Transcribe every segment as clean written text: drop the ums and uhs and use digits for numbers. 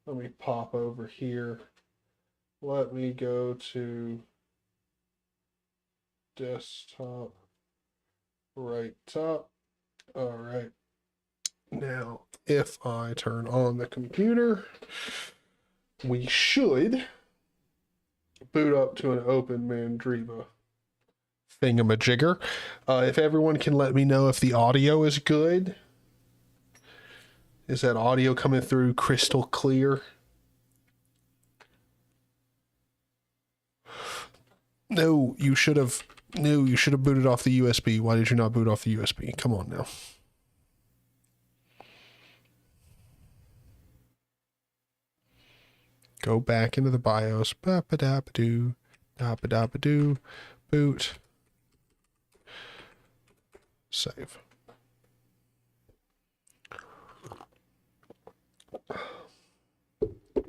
Let me pop over here. Let me go to desktop, right top. All right. Now, if I turn on the computer, we should boot up to an OpenMandriva thingamajigger. If everyone can let me know if the audio is good. Is that audio coming through crystal clear? No, you should have booted off the USB. Why did you not boot off the USB? Come on now. Go back into the BIOS. Ba-ba-da-ba-doo. Da-ba-da-ba-doo. Boot. Save.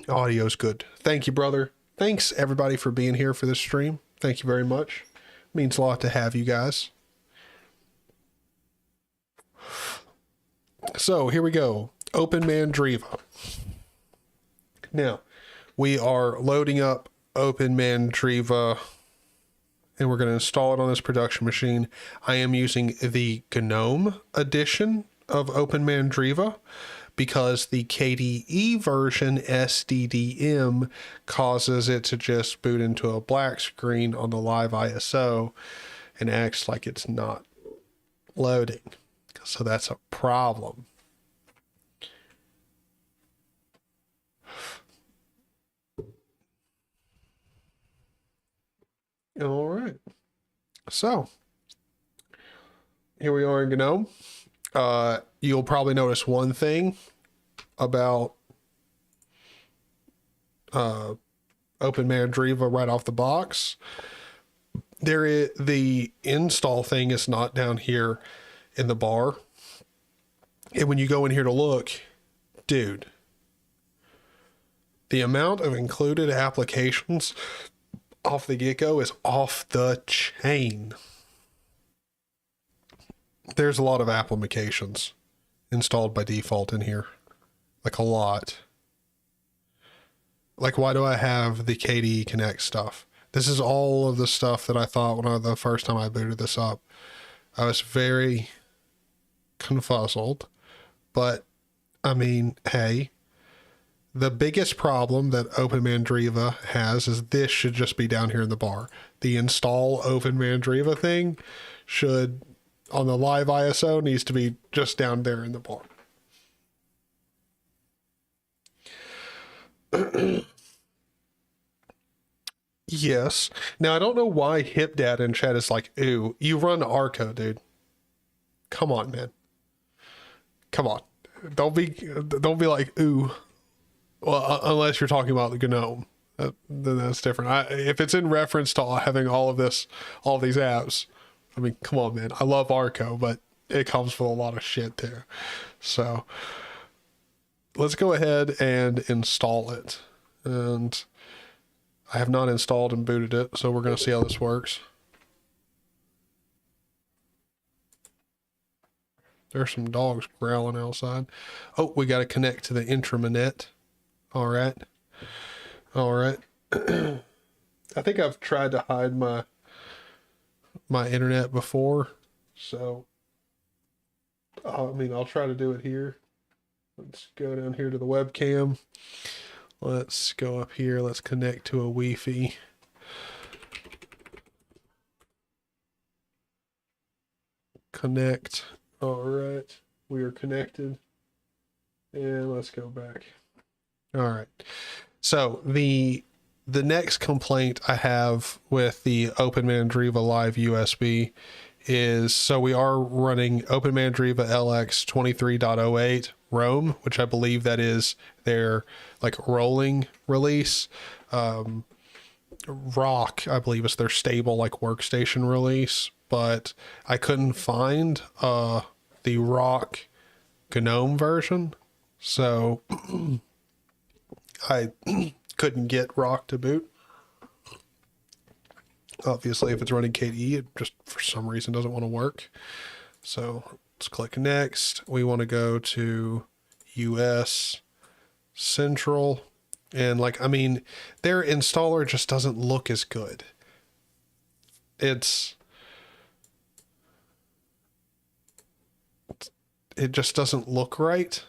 Audio's good. Thank you, brother. Thanks, everybody, for being here for this stream. Thank you very much. It means a lot to have you guys. So, here we go. OpenMandriva. Now, we are loading up OpenMandriva, and we're going to install it on this production machine. I am using the Gnome edition of OpenMandriva because the KDE version SDDM causes it to just boot into a black screen on the live ISO and acts like it's not loading. So that's a problem. All right. So here we are in Gnome. You'll probably notice one thing about OpenMandriva right off the box. The install thing is not down here in the bar. And when you go in here to look, dude, the amount of included applications off the get-go is off the chain. There's a lot of applications installed by default in here. Like a lot. Like, why do I have the KDE Connect stuff? This is all of the stuff that I thought the first time I booted this up. I was very confuzzled. But, I mean, hey, the biggest problem that OpenMandriva has is this should just be down here in the bar. The install OpenMandriva thing should, on the live ISO, needs to be just down there in the bar. Yes. Now, I don't know why HipDad in chat is like, ooh, you run Arco, dude. Come on, man. Come on. Don't be like, ooh. Well, unless you're talking about the Gnome. Then that's different. If it's in reference to having all these apps, I mean, come on, man. I love Arco, but it comes with a lot of shit there. So let's go ahead and install it. And I have not installed and booted it, so we're going to see how this works. There's some dogs growling outside. Oh, we got to connect to the intranet. All right. All right. I think I've tried to hide my internet before, so I'll try to do it here. Let's go down here to the webcam. Let's go up here. Let's connect to a Wi-Fi. Connect. All right. We are connected. And let's go back. All right. So the next complaint I have with the OpenMandriva Live USB is, so we are running OpenMandriva LX 23.08 Roam, which I believe that is their like rolling release. Rock, I believe, is their stable like workstation release, but I couldn't find the Rock Gnome version, so I couldn't get Rock to boot. Obviously, if it's running KDE, it just for some reason doesn't want to work. So let's click next. We want to go to US Central. And like, I mean, their installer just doesn't look as good. It just doesn't look right.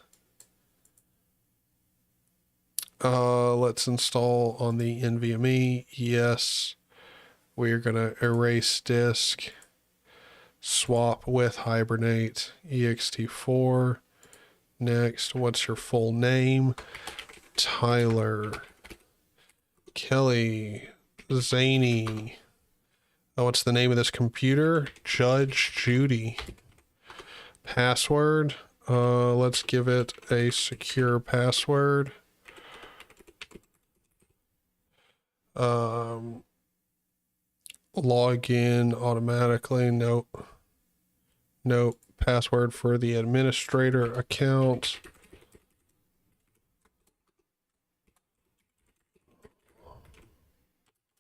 Let's install on the NVMe. Yes. We're going to erase disk, swap with hibernate, ext4. Next, what's your full name? Tyler, Kelly, Zany. Oh, what's the name of this computer? Judge Judy. Password. Let's give it a secure password. Log in automatically. Nope. Nope. Password for the administrator account.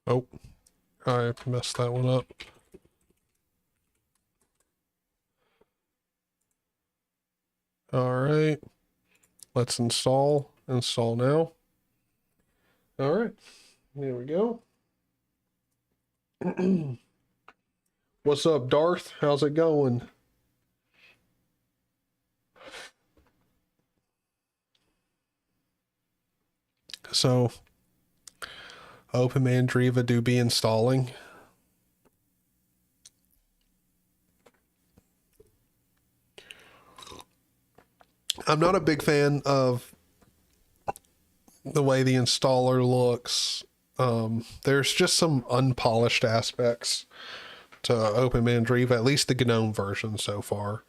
Oh, I messed that one up. All right. Let's install. Install now. All right. There we go. What's up, Darth? How's it going? So, OpenMandriva do be installing. I'm not a big fan of the way the installer looks. There's just some unpolished aspects to OpenMandriva, at least the Gnome version so far.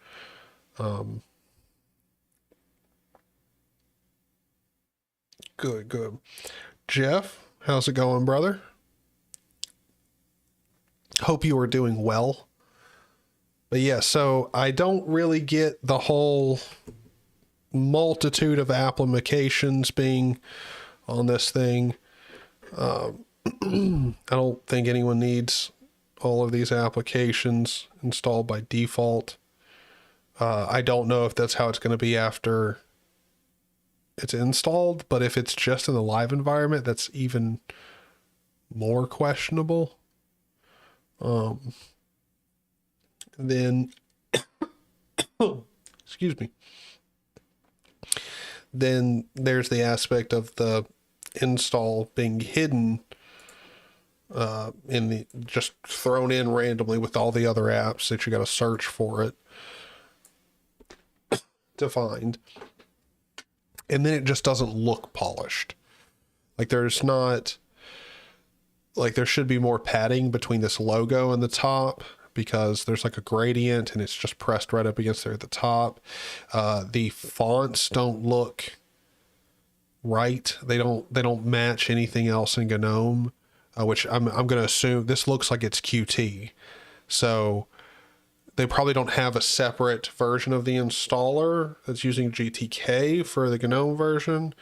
Good. Jeff, how's it going, brother? Hope you are doing well. But yeah, so I don't really get the whole multitude of applications being on this thing. I don't think anyone needs all of these applications installed by default. I don't know if that's how it's going to be after it's installed, but if it's just in the live environment, that's even more questionable. Then, excuse me. Then there's the aspect of the install being hidden in the just thrown in randomly with all the other apps that you got to search for it to find. And then it just doesn't look polished. Like there's not, like there should be more padding between this logo and the top, because there's like a gradient and it's just pressed right up against there at the top. The fonts don't look right. They don't match anything else in Gnome, which I'm going to assume this looks like it's Qt. So they probably don't have a separate version of the installer that's using GTK for the Gnome version.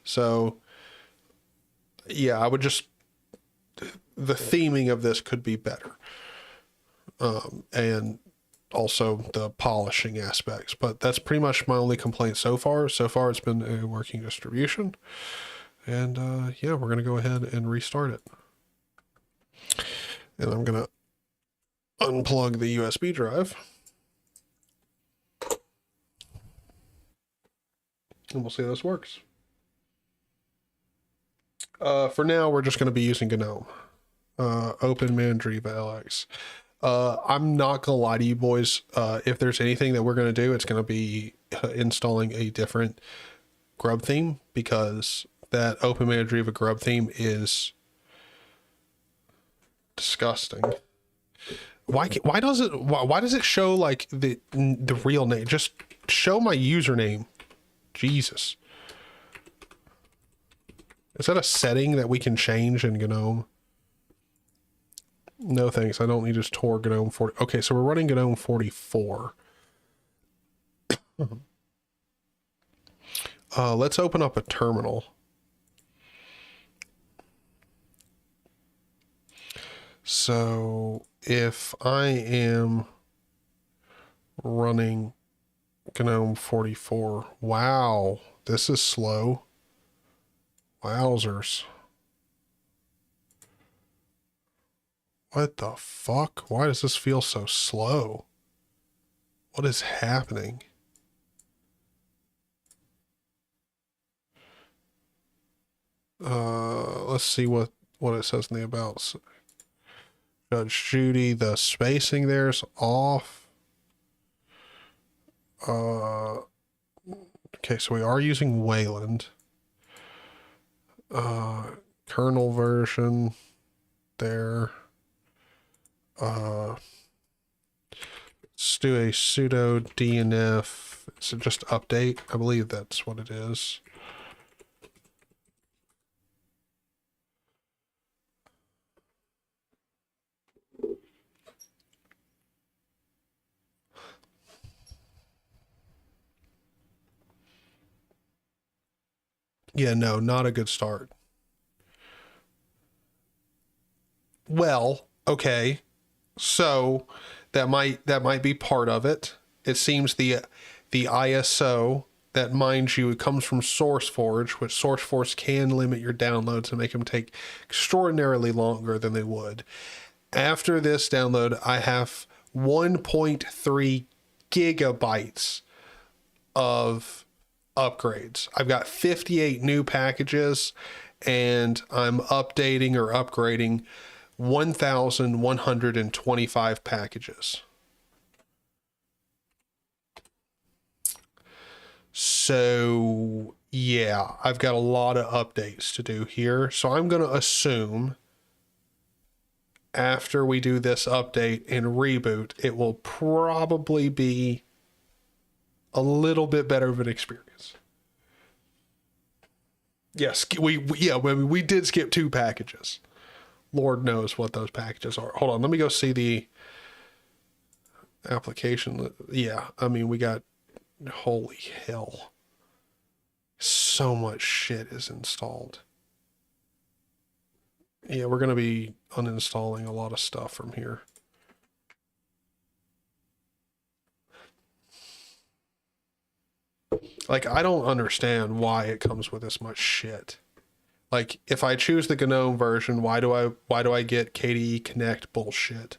So yeah, I would just, the theming of this could be better. And also the polishing aspects, but that's pretty much my only complaint so far. So far it's been a working distribution, and yeah, we're going to go ahead and restart it. And I'm going to unplug the USB drive, and we'll see how this works. For now, we're just going to be using Gnome, OpenMandriva LX. I'm not gonna lie to you boys. If there's anything that we're gonna do, it's gonna be installing a different grub theme, because that OpenMandriva grub theme is disgusting. Why does it show like the real name? Just show my username. Jesus. Is that a setting that we can change in Gnome? No thanks, I don't need just Tor Gnome 40. Okay, so we're running Gnome 44. Let's open up a terminal. So if I am running Gnome 44, wow, this is slow. Wowzers. What the fuck? Why does this feel so slow? What is happening? Let's see what it says in the about. Judge Judy, the spacing there's off. Okay, so we are using Wayland. Kernel version there. Let's do a sudo DNF. Is it just update? I believe that's what it is. Yeah, no, not a good start. Well, okay. So that might be part of it. It seems the ISO that, mind you, it comes from SourceForge, which SourceForge can limit your downloads and make them take extraordinarily longer than they would. After this download, I have 1.3 gigabytes of upgrades. I've got 58 new packages, and I'm updating or upgrading 1,125 packages. So yeah, I've got a lot of updates to do here. So I'm going to assume after we do this update and reboot, it will probably be a little bit better of an experience. Yes, we did skip 2 packages. Lord knows what those packages are. Hold on, let me go see the application. Yeah, I mean, we got, holy hell, so much shit is installed. Yeah, we're going to be uninstalling a lot of stuff from here. Like, I don't understand why it comes with this much shit. Like, if I choose the Gnome version, why do I get KDE Connect bullshit?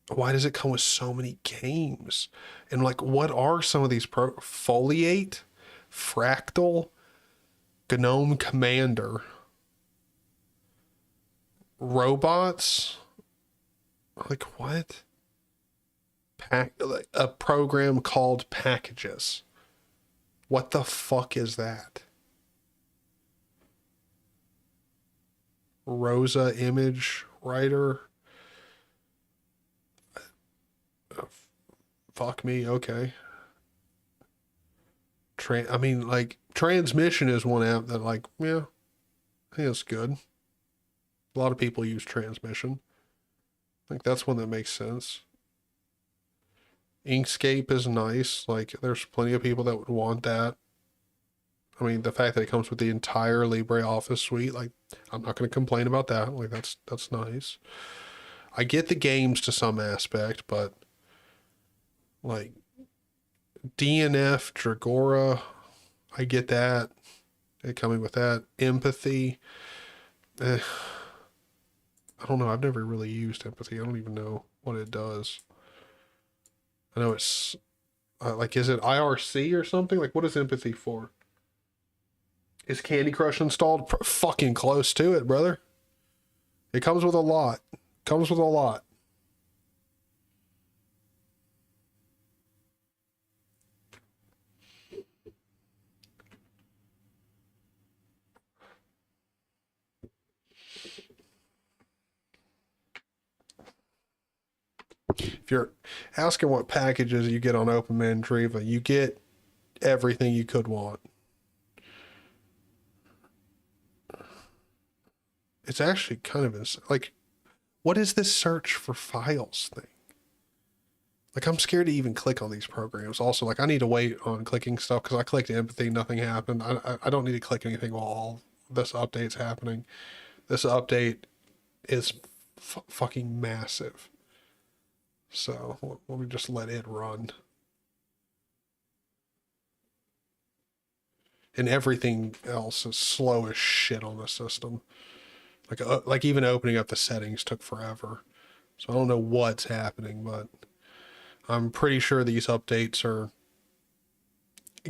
Why does it come with so many games? And like, what are some of these Foliate, Fractal, Gnome Commander, Robots? Like, what? Like a program called Packages. What the fuck is that? Rosa Image Writer. Fuck me, okay. I mean, like, Transmission is one app that, like, yeah, I think it's good. A lot of people use Transmission. I think that's one that makes sense. Inkscape is nice. Like, there's plenty of people that would want that. I mean, the fact that it comes with the entire LibreOffice suite, like, I'm not going to complain about that. Like, that's nice. I get the games to some aspect, but like DNF, Dragora, I get that. It coming with that. Empathy. I don't know. I've never really used Empathy. I don't even know what it does. I know it's like, is it IRC or something? Like, what is Empathy for? Is Candy Crush installed? Fucking close to it, brother. It comes with a lot. Comes with a lot. If you're asking what packages you get on OpenMandriva, you get everything you could want. It's actually kind of like, what is this search for files thing? Like, I'm scared to even click on these programs. Also, like, I need to wait on clicking stuff because I clicked Empathy, nothing happened. I don't need to click anything while all this update's happening. This update is fucking massive. So let me just let it run. and everything else is slow as shit on the system. Like even opening up the settings took forever. So I don't know what's happening, but I'm pretty sure these updates are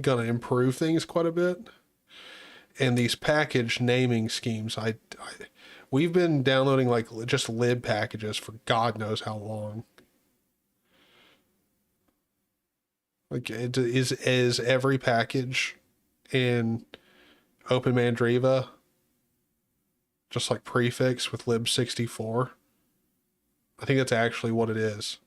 gonna improve things quite a bit. And these package naming schemes, we've been downloading like just lib packages for God knows how long. Like, is every package in OpenMandriva just like prefix with lib64? I think that's actually what it is.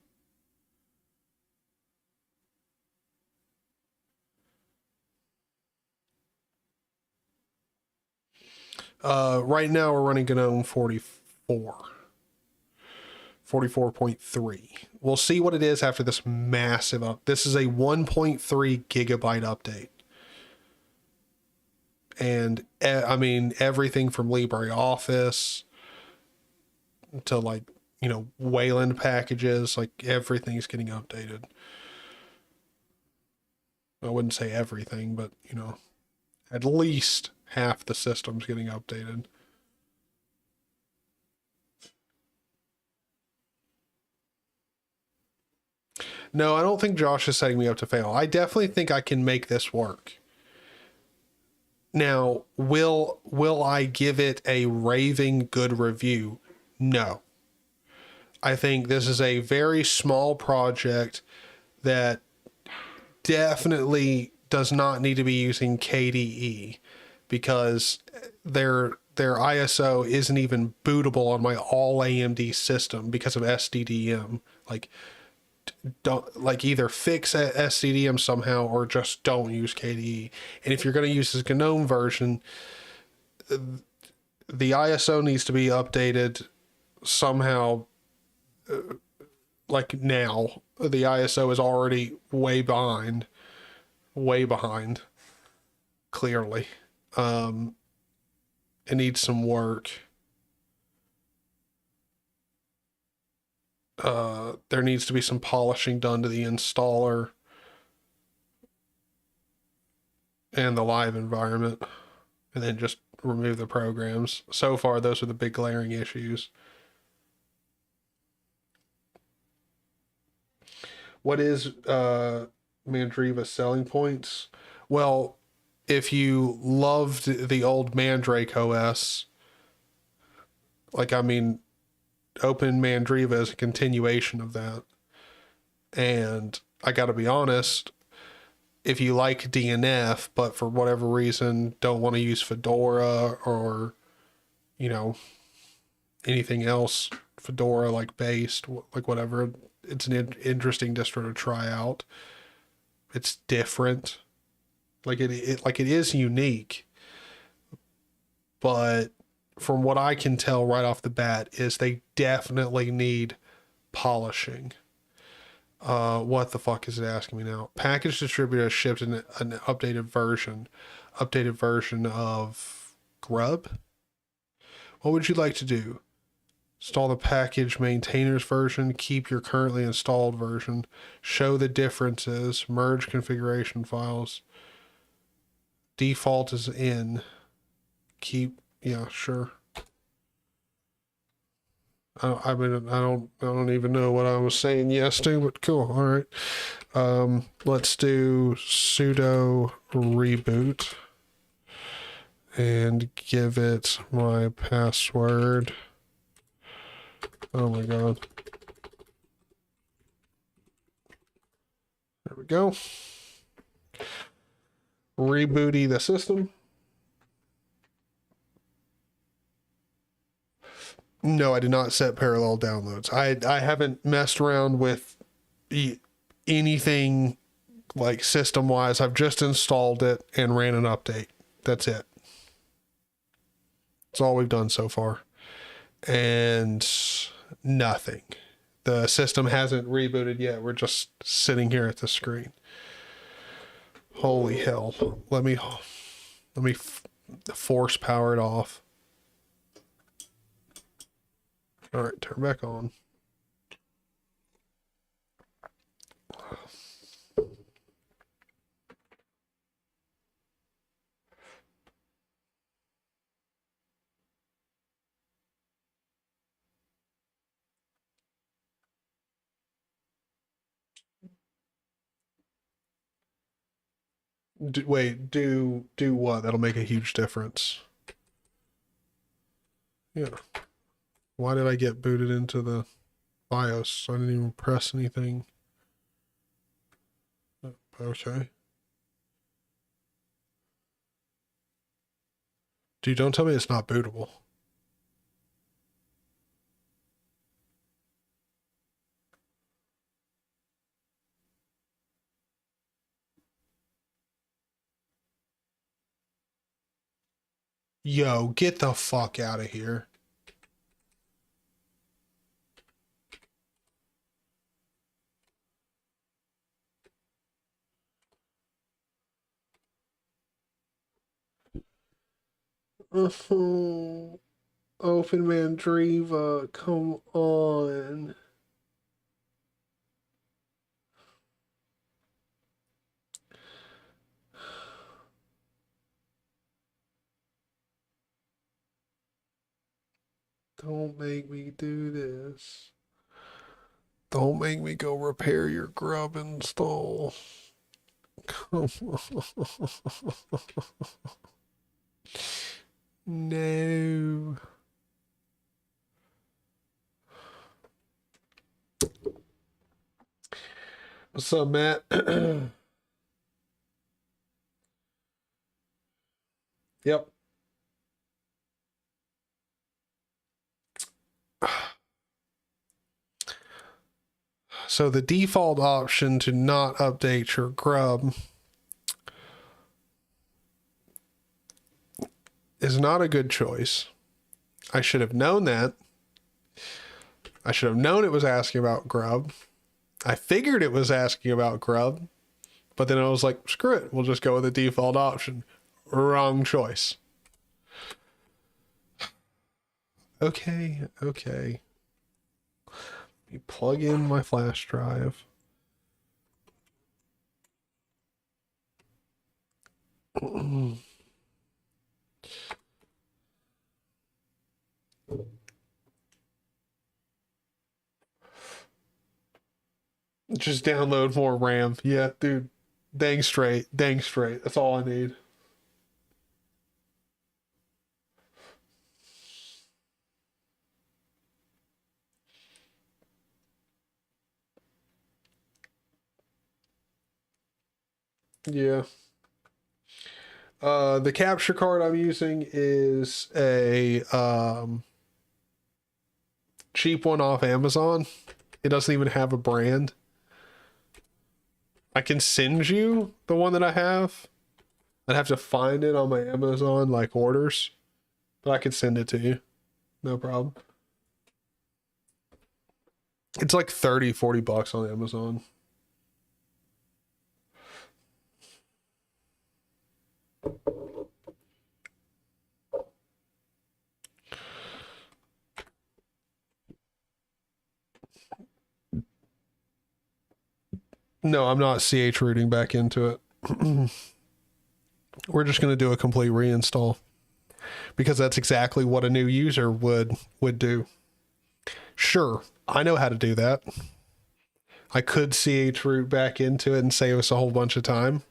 Right now we're running Gnome 44.3. We'll see what it is after this massive up. This is a 1.3 gigabyte update. And I mean, everything from LibreOffice to like, Wayland packages, like everything's getting updated. I wouldn't say everything, but at least half the system's getting updated. No, I don't think Josh is setting me up to fail. I definitely think I can make this work. Now, will I give it a raving good review? No. I think this is a very small project that definitely does not need to be using KDE, because their ISO isn't even bootable on my all AMD system because of SDDM. Like, don't either fix SDDM somehow or just don't use KDE. And if you're going to use this GNOME version, the ISO needs to be updated somehow. Like now, the ISO is already way behind, clearly. It needs some work. There needs to be some polishing done to the installer and the live environment, and then just remove the programs. So far, those are the big glaring issues. What is Mandriva's selling points? Well, if you loved the old Mandrake OS, OpenMandriva is a continuation of that. And I gotta be honest, if you like DNF, but for whatever reason don't want to use Fedora or, anything else Fedora like based, like whatever, it's an interesting distro to try out. It's different. Like it is unique, but from what I can tell right off the bat is they definitely need polishing. What the fuck is it asking me now? Package distributor shipped an updated version of Grub. What would you like to do? Install the package maintainers version, keep your currently installed version, show the differences, merge configuration files. Default is in. Keep, yeah, sure. I don't even know what I was saying yes to, but cool. All right. Let's do sudo reboot and give it my password. Oh my God. There we go. Rebooty the system. No, I did not set parallel downloads. I haven't messed around with anything like system wise. I've just installed it and ran an update. That's it. That's all we've done so far. And nothing. The system hasn't rebooted yet. We're just sitting here at the screen. Holy hell. Let me force power it off. All right, turn back on. Wait, do what? That'll make a huge difference. Yeah. Why did I get booted into the BIOS? I didn't even press anything. Okay. Dude, don't tell me it's not bootable. Yo, get the fuck out of here. OpenMandriva, come on. Don't make me do this. Don't make me go repair your grub install. Come on. No. What's up, Matt? Yep. So the default option to not update your grub is not a good choice. I should have known that. I should have known it was asking about grub. I figured it was asking about grub, but then I was like, screw it. We'll just go with the default option. Wrong choice. Okay. Let me plug in my flash drive. Just download more RAM. Yeah, dude. Dang straight. That's all I need. Yeah. The capture card I'm using is a cheap one off Amazon. It doesn't even have a brand. I can send you the one that I have. I'd have to find it on my Amazon like orders, but I could send it to you. No problem. It's like 30-40 bucks on Amazon. No, I'm not CH rooting back into it. We're just going to do a complete reinstall because that's exactly what a new user would do. Sure, I know how to do that. I could CH root back into it and save us a whole bunch of time.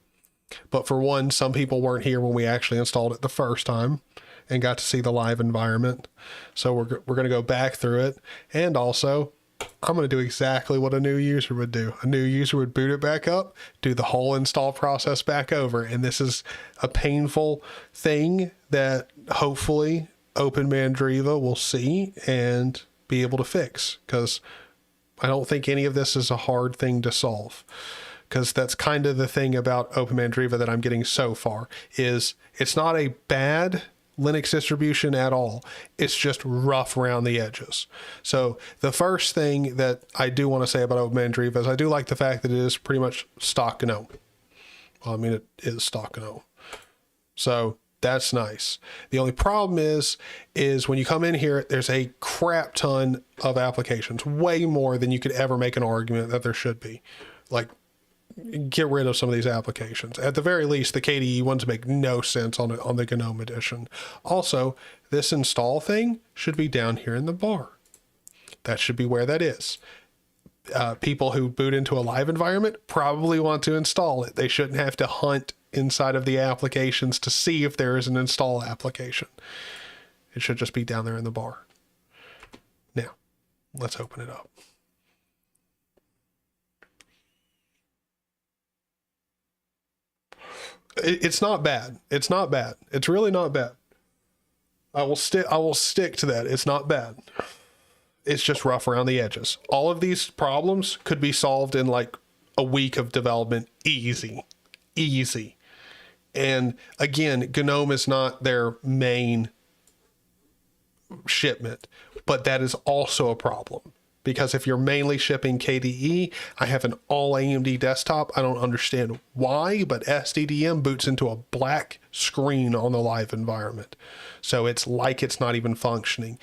But for one, some people weren't here when we actually installed it the first time and got to see the live environment. So we're going to go back through it. And also, I'm going to do exactly what a new user would do. A new user would boot it back up, do the whole install process back over. And this is a painful thing that hopefully OpenMandriva will see and be able to fix, because I don't think any of this is a hard thing to solve. Because that's kind of the thing about OpenMandriva that I'm getting so far, is it's not a bad Linux distribution at all. It's just rough around the edges. So the first thing that I do want to say about OpenMandriva is I do like the fact that it is pretty much stock Gnome. Well, I mean, it is stock Gnome. So that's nice. The only problem is when you come in here, there's a crap ton of applications, way more than you could ever make an argument that there should be. Like, get rid of some of these applications. At the very least, the KDE ones make no sense on the Gnome edition. Also, this install thing should be down here in the bar. That should be where that is. People who boot into a live environment probably want to install it. They shouldn't have to hunt inside of the applications to see if there is an install application. It should just be down there in the bar. Now, let's open it up. It's not bad. It's not bad. It's really not bad. I will stick to that. It's not bad. It's just rough around the edges. All of these problems could be solved in like a week of development. Easy. And again, Gnome is not their main shipment, but that is also a problem. Because if you're mainly shipping KDE, I have an all AMD desktop. I don't understand why, but SDDM boots into a black screen on the live environment. So it's like it's not even functioning.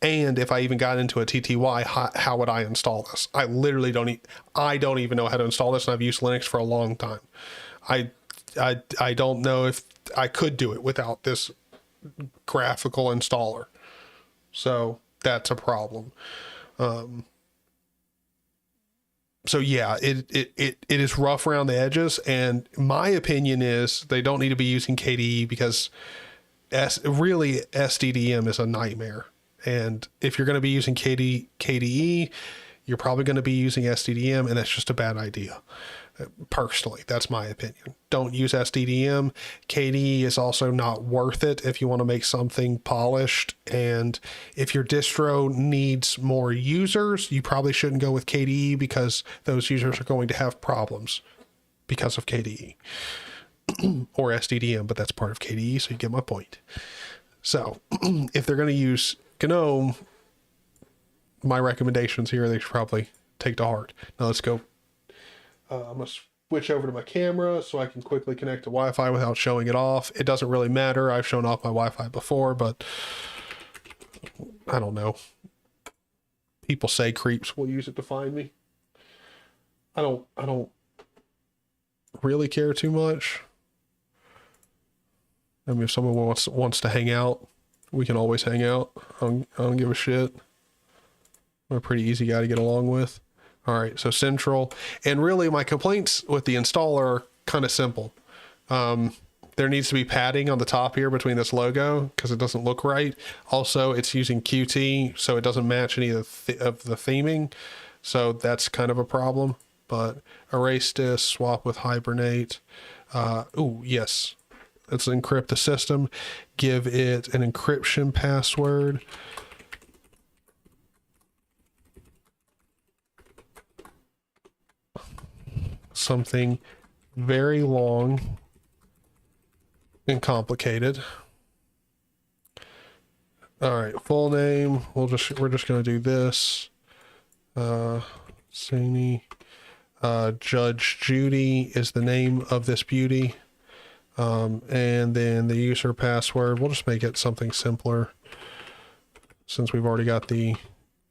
And if I even got into a TTY, how would I install this? I literally I don't even know how to install this, and I've used Linux for a long time. I don't know if I could do it without this graphical installer. So that's a problem. So yeah, it is rough around the edges, and my opinion is they don't need to be using KDE because really SDDM is a nightmare. And if you're going to be using KDE, you're probably going to be using SDDM, and that's just a bad idea. Personally, that's my opinion. Don't use SDDM. KDE is also not worth it if you want to make something polished. And if your distro needs more users, you probably shouldn't go with KDE because those users are going to have problems because of KDE or SDDM, but that's part of KDE, so you get my point. So if they're going to use Gnome, my recommendations here, they should probably take to heart. Now let's go. I'm going to switch over to my camera so I can quickly connect to Wi-Fi without showing it off. It doesn't really matter. I've shown off my Wi-Fi before, but I don't know. People say creeps will use it to find me. I don't really care too much. I mean, if someone wants to hang out, we can always hang out. I don't give a shit. I'm a pretty easy guy to get along with. All right, so Central. And really, my complaints with the installer are kind of simple. There needs to be padding on the top here between this logo because it doesn't look right. Also, it's using Qt, so it doesn't match any of the theming. So that's kind of a problem. But erase this, swap with Hibernate. Oh, yes. Let's encrypt the system. Give it an encryption password. Something very long and complicated. All right, full name. We're just gonna do this. Sani. Judge Judy is the name of this beauty. And then the user password, we'll just make it something simpler since we've already got the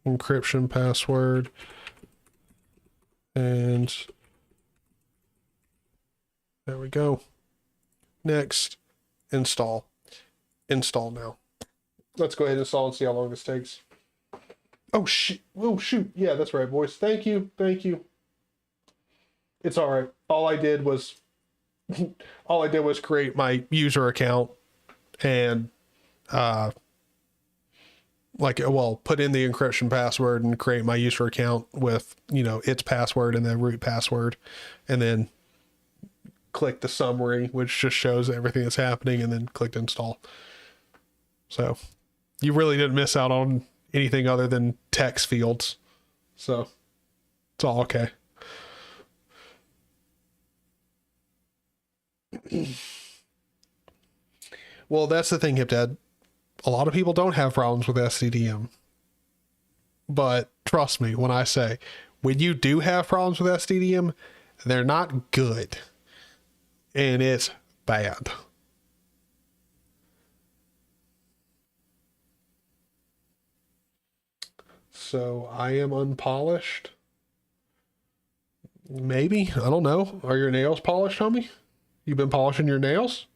encryption password. And there we go. Next, install. Install now. Let's go ahead and install and see how long this takes. Oh shit. Oh shoot. Yeah, that's right, boys. Thank you. Thank you. It's all right. All I did was create my user account and put in the encryption password and create my user account with, its password and the root password, and then click the summary, which just shows everything that's happening, and then clicked install. So you really didn't miss out on anything other than text fields. So it's all okay. Well, that's the thing, HipDad. A lot of people don't have problems with SDDM. But trust me when I say, when you do have problems with SDDM, they're not good. And it's bad. So I am unpolished. Maybe. I don't know. Are your nails polished, homie? You've been polishing your nails?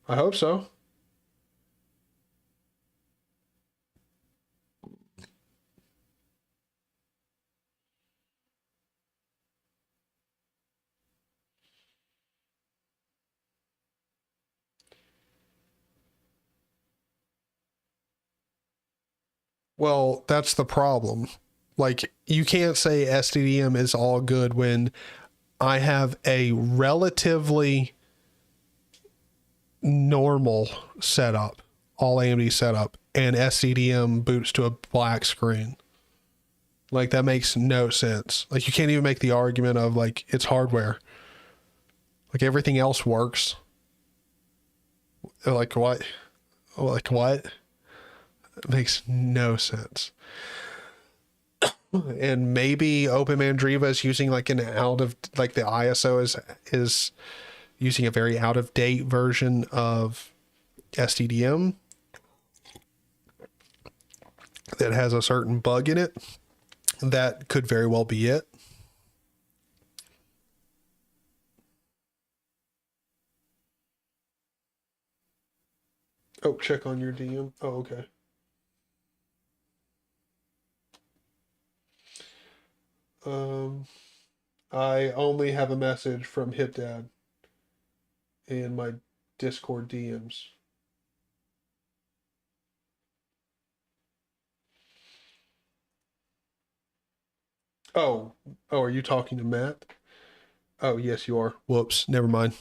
I hope so. Well, that's the problem. Like, you can't say SDDM is all good when I have a relatively normal setup, all AMD setup, and SDDM boots to a black screen. Like, that makes no sense. Like, you can't even make the argument of, like, it's hardware. Like, everything else works. Like, what? Like, what? It makes no sense. And maybe OpenMandriva is using like an out of, like, the ISO is using a very out of date version of SDDM that has a certain bug in it. That could very well be it. Oh, check on your DM. Oh, okay. I only have a message from HipDad in my Discord DMs. Oh, are you talking to Matt? Oh, yes, you are. Whoops, never mind.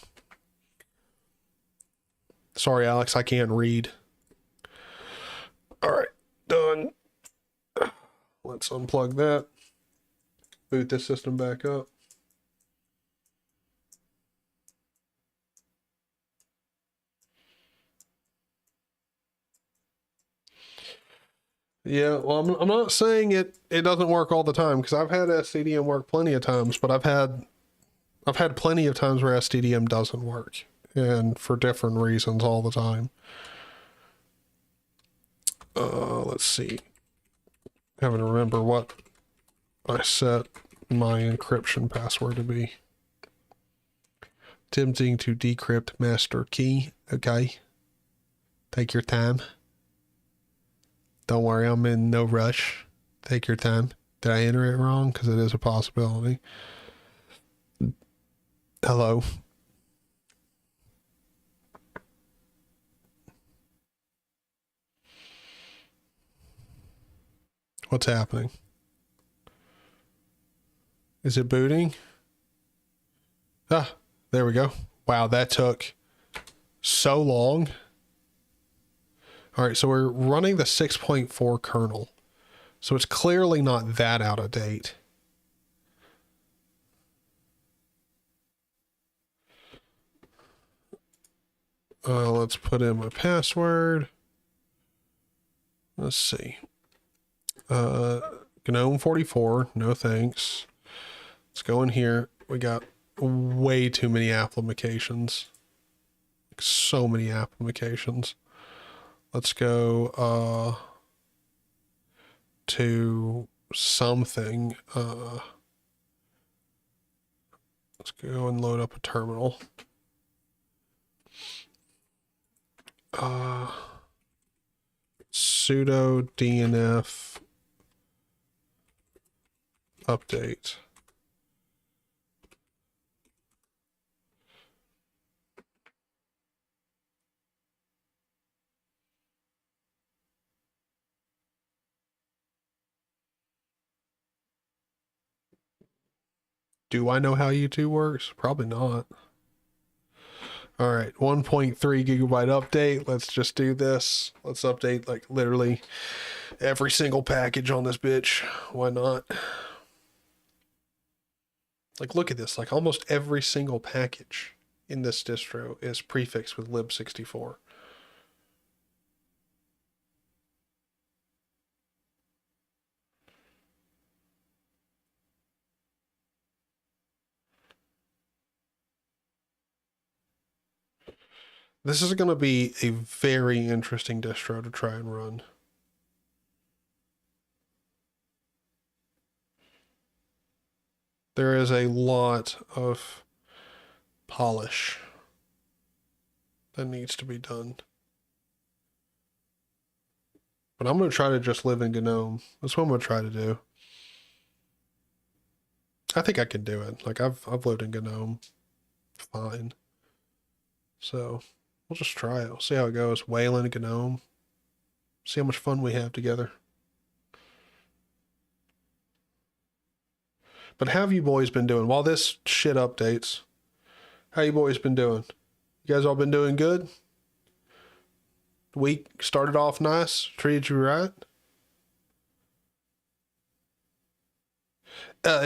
Sorry, Alex, I can't read. All right, done. Let's unplug that. Boot this system back up. Yeah, well, I'm not saying it doesn't work all the time, because I've had SDDM work plenty of times, but I've had plenty of times where SDDM doesn't work, and for different reasons all the time. Let's see. Having to remember what I set my encryption password to be. Attempting to decrypt master key. Okay. Take your time. Don't worry, I'm in no rush. Take your time. Did I enter it wrong? Because it is a possibility. Hello. What's happening? Is it booting? Ah, there we go. Wow, that took so long. All right, so we're running the 6.4 kernel. So it's clearly not that out of date. Let's put in my password. Let's see. Gnome 44, no thanks. Let's go in here. We got way too many applications. So many applications. Let's go to something. Let's go and load up a terminal. Sudo DNF update. Do I know how YouTube works? Probably not. All right, 1.3 gigabyte update. Let's just do this. Let's update like literally every single package on this bitch. Why not? Like, look at this. Like, almost every single package in this distro is prefixed with lib64. This is going to be a very interesting distro to try and run. There is a lot of polish that needs to be done. But I'm going to try to just live in Gnome. That's what I'm going to try to do. I think I can do it. Like, I've lived in Gnome fine. So we'll just try it. We'll see how it goes. Wayland, Gnome. See how much fun we have together. But how have you boys been doing? While this shit updates, how you boys been doing? You guys all been doing good? The week started off nice? Treated you right?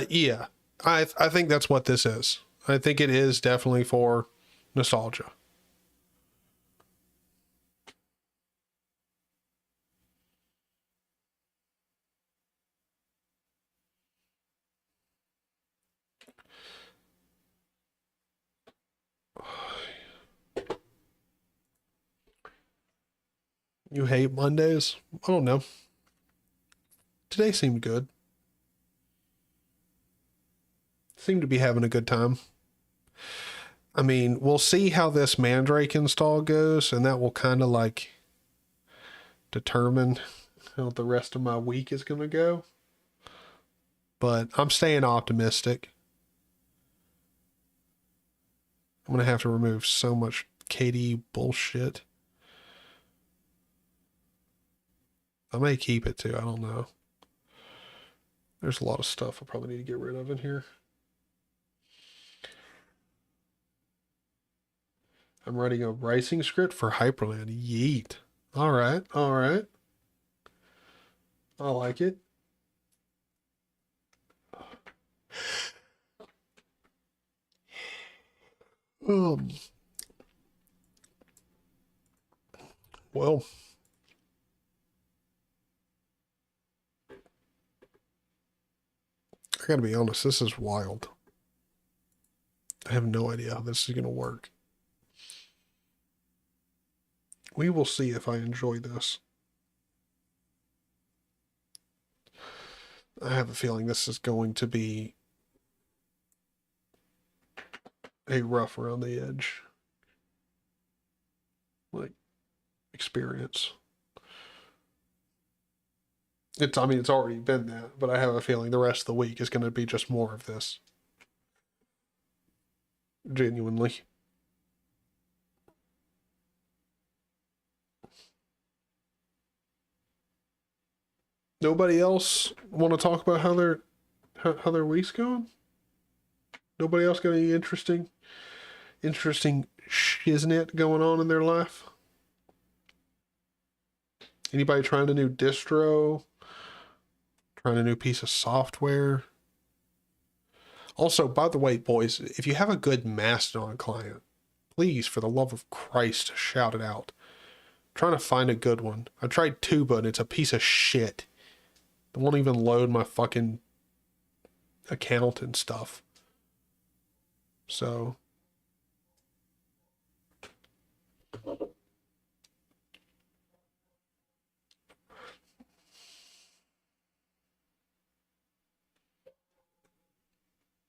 Yeah. I think that's what this is. I think it is definitely for nostalgia. You hate Mondays? I don't know. Today seemed good. Seemed to be having a good time. I mean, we'll see how this Mandrake install goes, and that will kind of like determine how the rest of my week is going to go. But I'm staying optimistic. I'm going to have to remove so much KD bullshit. I may keep it too. I don't know. There's a lot of stuff I probably need to get rid of in here. I'm writing a racing script for Hyperland. Yeet. All right. All right. I like it. Um, well, I gotta be honest, this is wild. I have no idea how this is gonna work. We will see if I enjoy this. I have a feeling this is going to be a rough around the edge, like, experience. I mean, it's already been that, but I have a feeling the rest of the week is going to be just more of this. Genuinely. Nobody else want to talk about how their week's going? Nobody else got any interesting shiznit going on in their life? Anybody trying a new distro? Trying a new piece of software? Also, by the way, boys, if you have a good Mastodon client, please, for the love of Christ, shout it out. I'm trying to find a good one. I tried Tuba and it's a piece of shit. It won't even load my fucking account and stuff. So.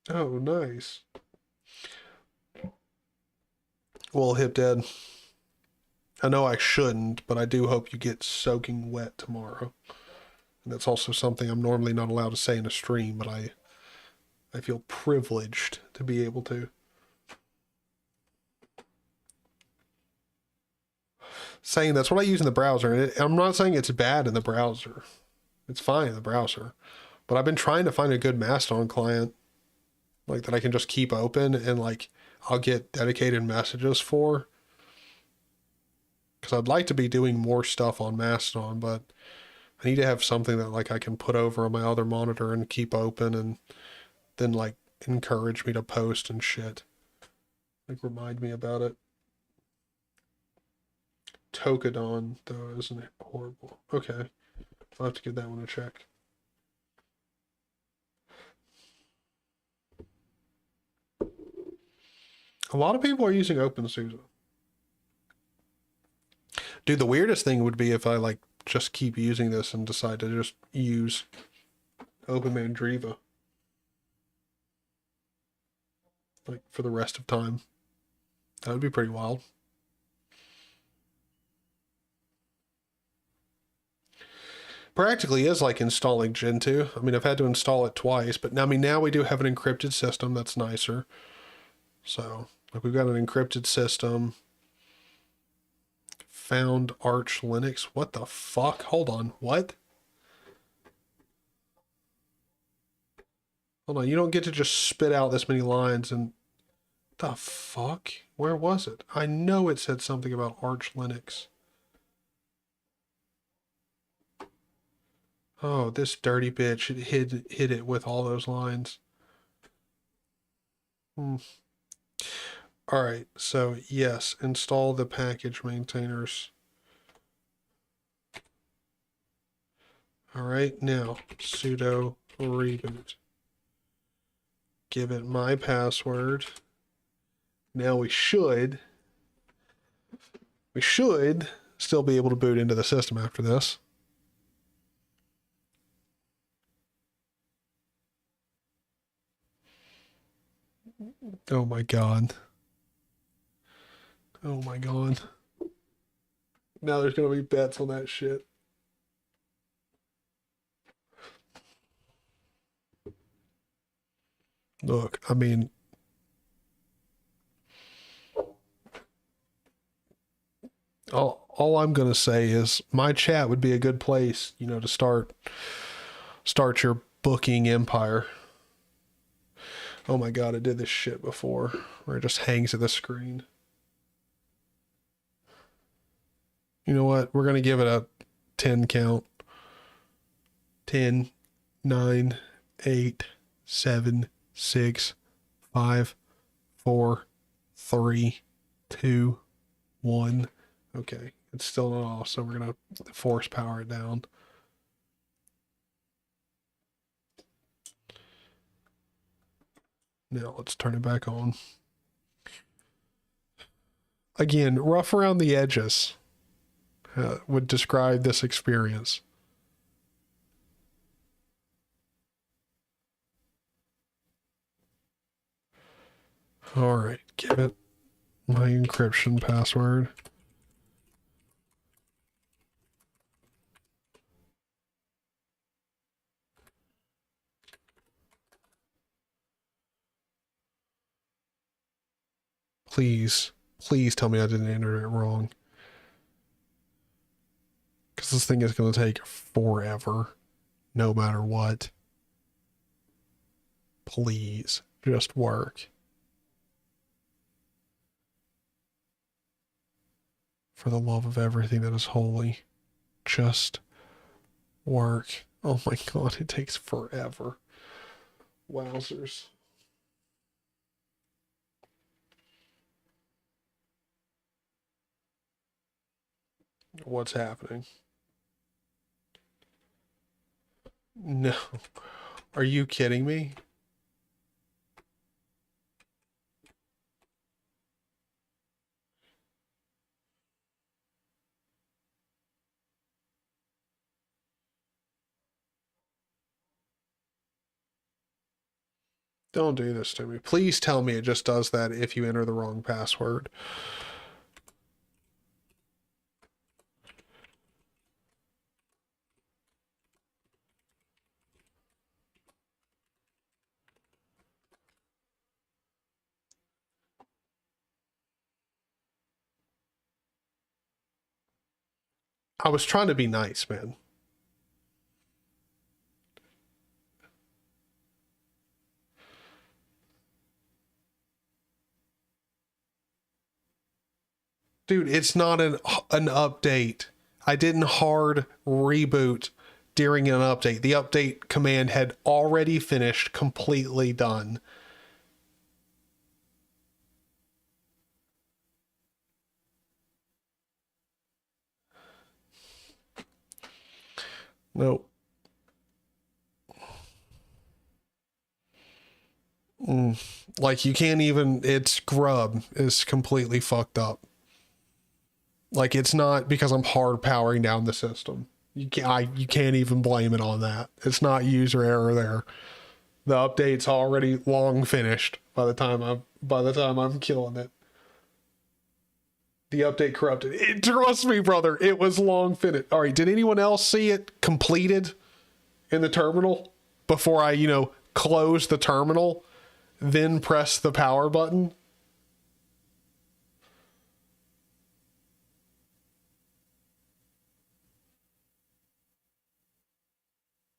Oh, nice. Well, Hip Dad, I know I shouldn't, but I do hope you get soaking wet tomorrow. And that's also something I'm normally not allowed to say in a stream, but I feel privileged to be able to. Saying that's what I use in the browser, and I'm not saying it's bad in the browser. It's fine in the browser. But I've been trying to find a good Mastodon client, like, that I can just keep open and, like, I'll get dedicated messages for. Because I'd like to be doing more stuff on Mastodon, but I need to have something that, like, I can put over on my other monitor and keep open and then, like, encourage me to post and shit. Like, remind me about it. Tokadon, though, isn't horrible. Okay. I'll have to give that one a check. A lot of people are using OpenSUSE. Dude, the weirdest thing would be if I, like, just keep using this and decide to just use OpenMandriva, like, for the rest of time. That would be pretty wild. Practically is like installing Gentoo. I mean, I've had to install it twice, but now, I mean, now we do have an encrypted system that's nicer. So, like, we've got an encrypted system. Found Arch Linux. What the fuck? Hold on. What? Hold on, you don't get to just spit out this many lines and... The fuck? Where was it? I know it said something about Arch Linux. Oh, this dirty bitch hid it with all those lines. All right, so yes, install the package maintainers. All right, now sudo reboot. Give it my password. Now we should still be able to boot into the system after this. Oh my god. Oh my god. Now there's gonna be bets on that shit. Look, I mean, all I'm gonna say is my chat would be a good place, you know, to start your booking empire. Oh my god, I did this shit before, where it just hangs at the screen. You know what? We're gonna give it a 10 count. 10, 9, 8, 7, 6, 5, 4, 3, 2, 1. Okay, it's still not off, so we're gonna force power it down. Now let's turn it back on. Again, rough around the edges would describe this experience. All right, give it my encryption password. Please tell me I didn't enter it wrong. Because this thing is going to take forever, no matter what. Please, just work. For the love of everything that is holy, just work. Oh my god, it takes forever. Wowzers. What's happening? No. Are you kidding me? Don't do this to me. Please tell me it just does that if you enter the wrong password. I was trying to be nice, man. Dude, it's not an update. I didn't hard reboot during an update. The update command had already finished, completely done. Nope. Like you can't even, its grub is completely fucked up. Like it's not because I'm hard powering down the system. You can't even blame it on that. It's not user error there. The update's already long finished by the time I'm killing it. The update corrupted. Trust me, brother, it was long finished. All right, did anyone else see it completed in the terminal before I, close the terminal, then press the power button?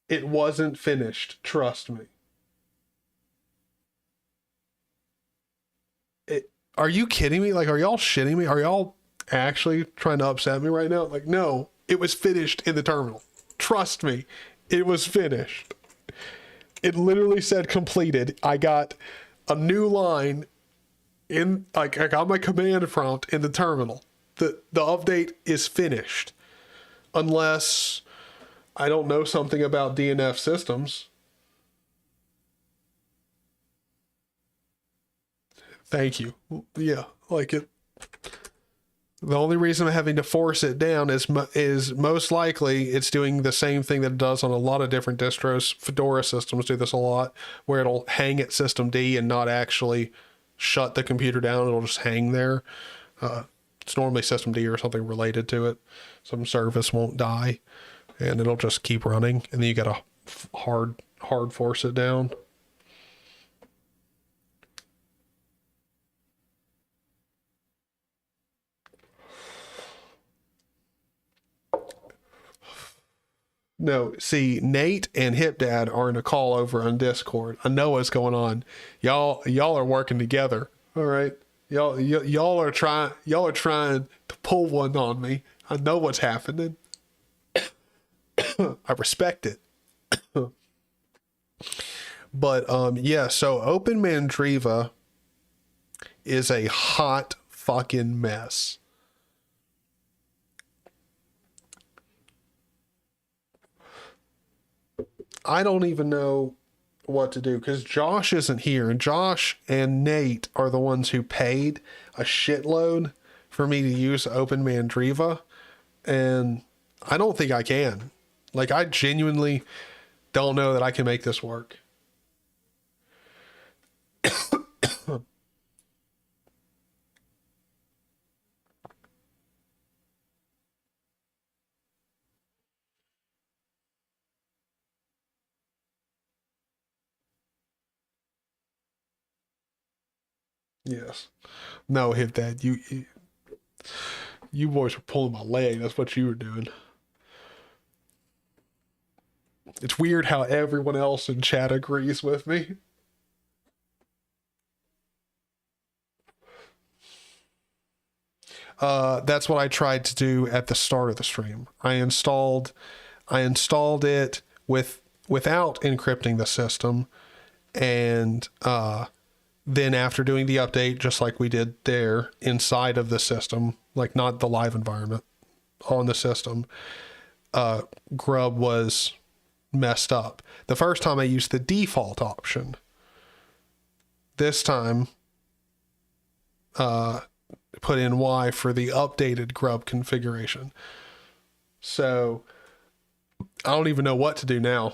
It wasn't finished, trust me. are you kidding me? Like, are y'all shitting me? Are y'all actually trying to upset me right now? Like, no, it was finished in the terminal. Trust me, it was finished. It literally said completed. I got a new line in, like, I got my command prompt in the terminal. The update is finished. Unless I don't know something about DNF systems. Thank you. Yeah, like it. The only reason I'm having to force it down is most likely it's doing the same thing that it does on a lot of different distros. Fedora systems do this a lot, where it'll hang at system D and not actually shut the computer down. It'll just hang there. It's normally system D or something related to it. Some service won't die, and it'll just keep running. And then you gotta hard force it down. No, see, Nate and HipDad are in a call over on Discord. I know what's going on. Y'all are working together. All right. Y'all are trying to pull one on me. I know what's happening. I respect it. But yeah, so OpenMandriva is a hot fucking mess. I don't even know what to do because Josh isn't here, and Josh and Nate are the ones who paid a shitload for me to use OpenMandriva, and I don't think I can. Like, I genuinely don't know that I can make this work. Yes. No, hit that. You boys were pulling my leg. That's what you were doing. It's weird how everyone else in chat agrees with me. That's what I tried to do at the start of the stream. I installed it without encrypting the system, and then after doing the update, just like we did there inside of the system, like not the live environment, on the system, Grub was messed up. The first time I used the default option. This time, put in Y for the updated Grub configuration. So I don't even know what to do now.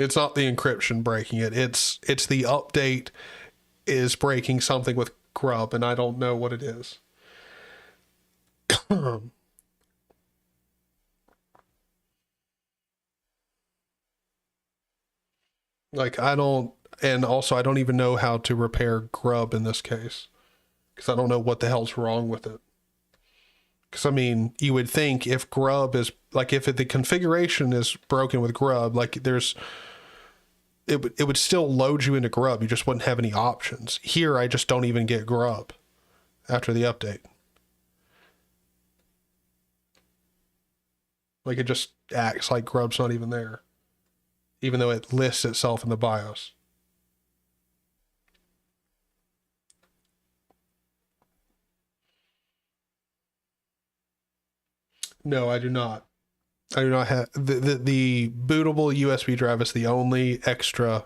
It's not the encryption breaking it. It's the update is breaking something with Grub, and I don't know what it is. Like, I don't, and also I don't even know how to repair Grub in this case, because I don't know what the hell's wrong with it. Because, I mean, you would think if Grub is, like, if the configuration is broken with Grub, like, it would still load you into Grub. You just wouldn't have any options. Here, I just don't even get Grub after the update. Like, it just acts like Grub's not even there, even though it lists itself in the BIOS. No, I do not. I do not have the bootable USB drive is the only extra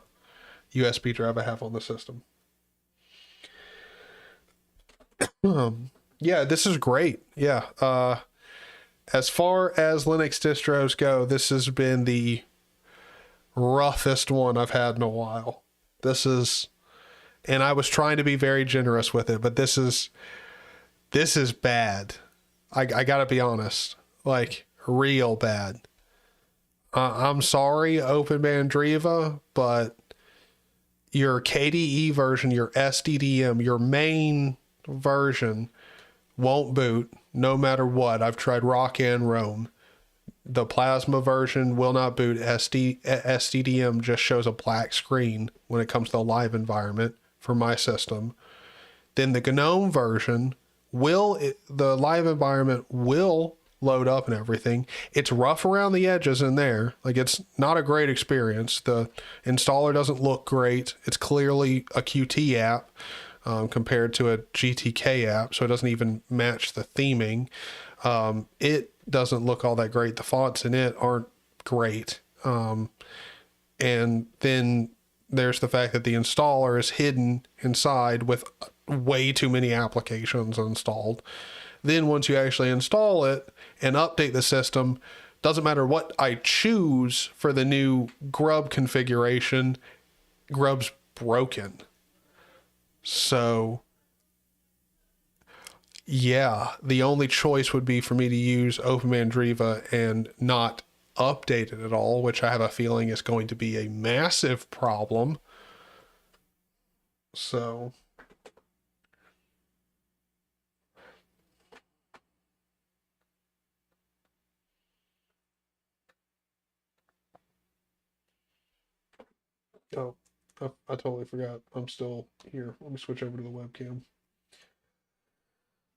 USB drive I have on the system. Yeah, this is great. Yeah. As far as Linux distros go, this has been the roughest one I've had in a while. This is, and I was trying to be very generous with it, but this is bad. I gotta be honest, like, real bad. I'm sorry, OpenMandriva, but your KDE version, your SDDM, your main version won't boot no matter what. I've tried Rock and Roam. The Plasma version will not boot. SDDM just shows a black screen when it comes to the live environment for my system. Then the GNOME version the live environment will load up and everything. It's rough around the edges in there. Like, it's not a great experience. The installer doesn't look great. It's clearly a Qt app compared to a GTK app, so it doesn't even match the theming. It doesn't look all that great. The fonts in it aren't great. And then there's the fact that the installer is hidden inside with way too many applications installed. Then once you actually install it and update the system, doesn't matter what I choose for the new Grub configuration, Grub's broken. So yeah, the only choice would be for me to use OpenMandriva and not update it at all, which I have a feeling is going to be a massive problem. So oh, I totally forgot. I'm still here. Let me switch over to the webcam.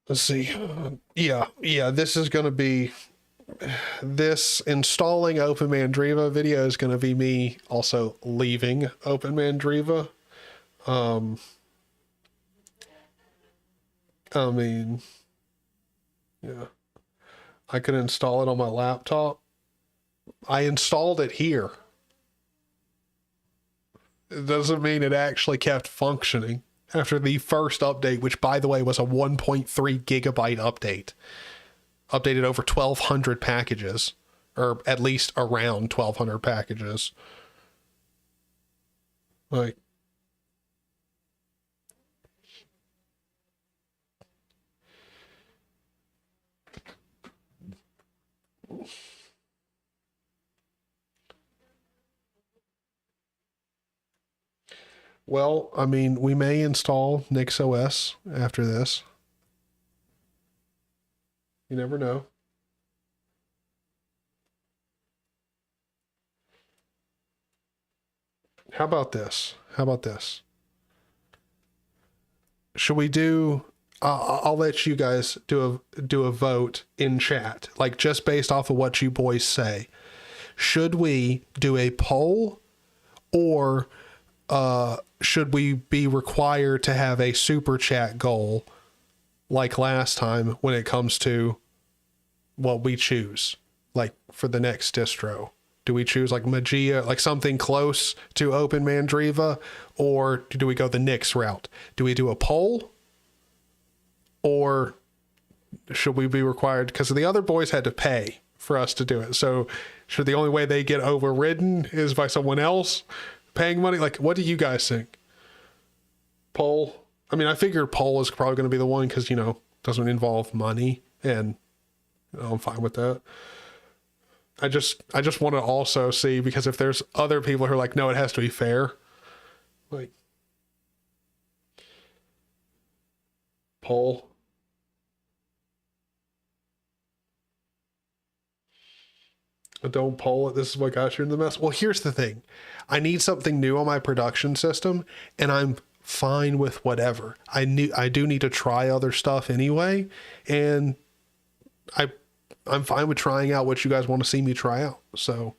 Let's see. Yeah, this is going to be, this installing OpenMandriva video is going to be me also leaving OpenMandriva. I mean, yeah, I could install it on my laptop. I installed it here. It doesn't mean it actually kept functioning after the first update, which, by the way, was a 1.3 gigabyte update. Updated over 1,200 packages, or at least around 1,200 packages. Like, well, I mean, we may install NixOS after this. You never know. How about this? Should we do, I'll let you guys do a vote in chat, like just based off of what you boys say. Should we do a poll, or should we be required to have a super chat goal like last time when it comes to what we choose, like for the next distro? Do we choose like Magia, like something close to OpenMandriva, or do we go the Nix route? Do we do a poll, or should we be required? Because the other boys had to pay for us to do it. So should the only way they get overridden is by someone else paying money? Like, what do you guys think? Poll? I mean, I figured poll is probably going to be the one because, you know, doesn't involve money, and you know, I'm fine with that. I just want to also see, because if there's other people who are like, no, it has to be fair, like, poll. Don't poll it. This is what got you in the mess. Well, here's the thing. I need something new on my production system, and I'm fine with whatever. I do need to try other stuff anyway, and I'm fine with trying out what you guys want to see me try out. So,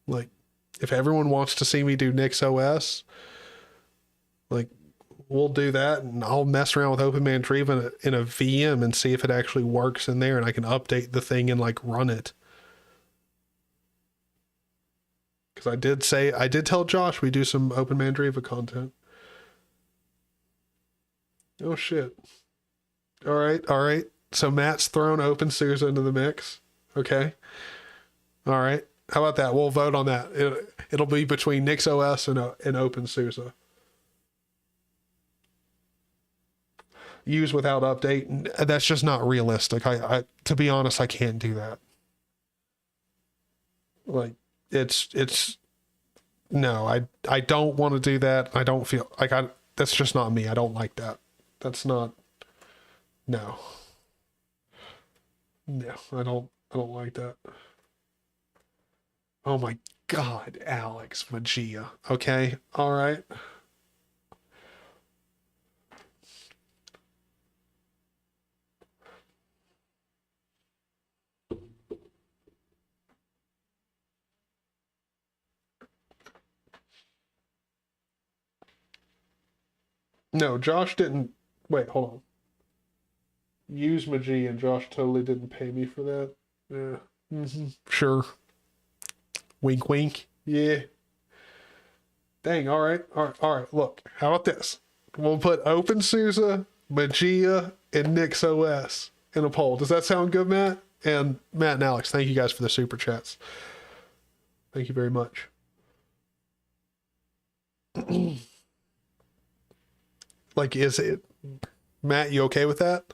like, if everyone wants to see me do NixOS, like, we'll do that, and I'll mess around with OpenMandriva in a VM and see if it actually works in there, and I can update the thing and like run it. Because I did tell Josh we do some OpenMandriva content. Oh shit. All right. So Matt's thrown OpenSUSE into the mix. Okay. All right. How about that? We'll vote on that. It'll be between NixOS and OpenSUSE. Use without update. That's just not realistic. I to be honest, I can't do that. Like, it's no, I don't want to do that. I don't feel like that's just not me. I don't like that. That's not, no. No, I don't like that. Oh my God, Alex Magia. Okay. All right. No, Josh didn't. Wait, hold on. Use Magi and Josh totally didn't pay me for that. Yeah. Sure. Wink, wink. Yeah. Dang. All right. All right. All right. Look. How about this? We'll put OpenSUSE, Magia, and NixOS in a poll. Does that sound good, Matt? And Matt and Alex, thank you guys for the super chats. Thank you very much. Like, is it, Matt, you okay with that?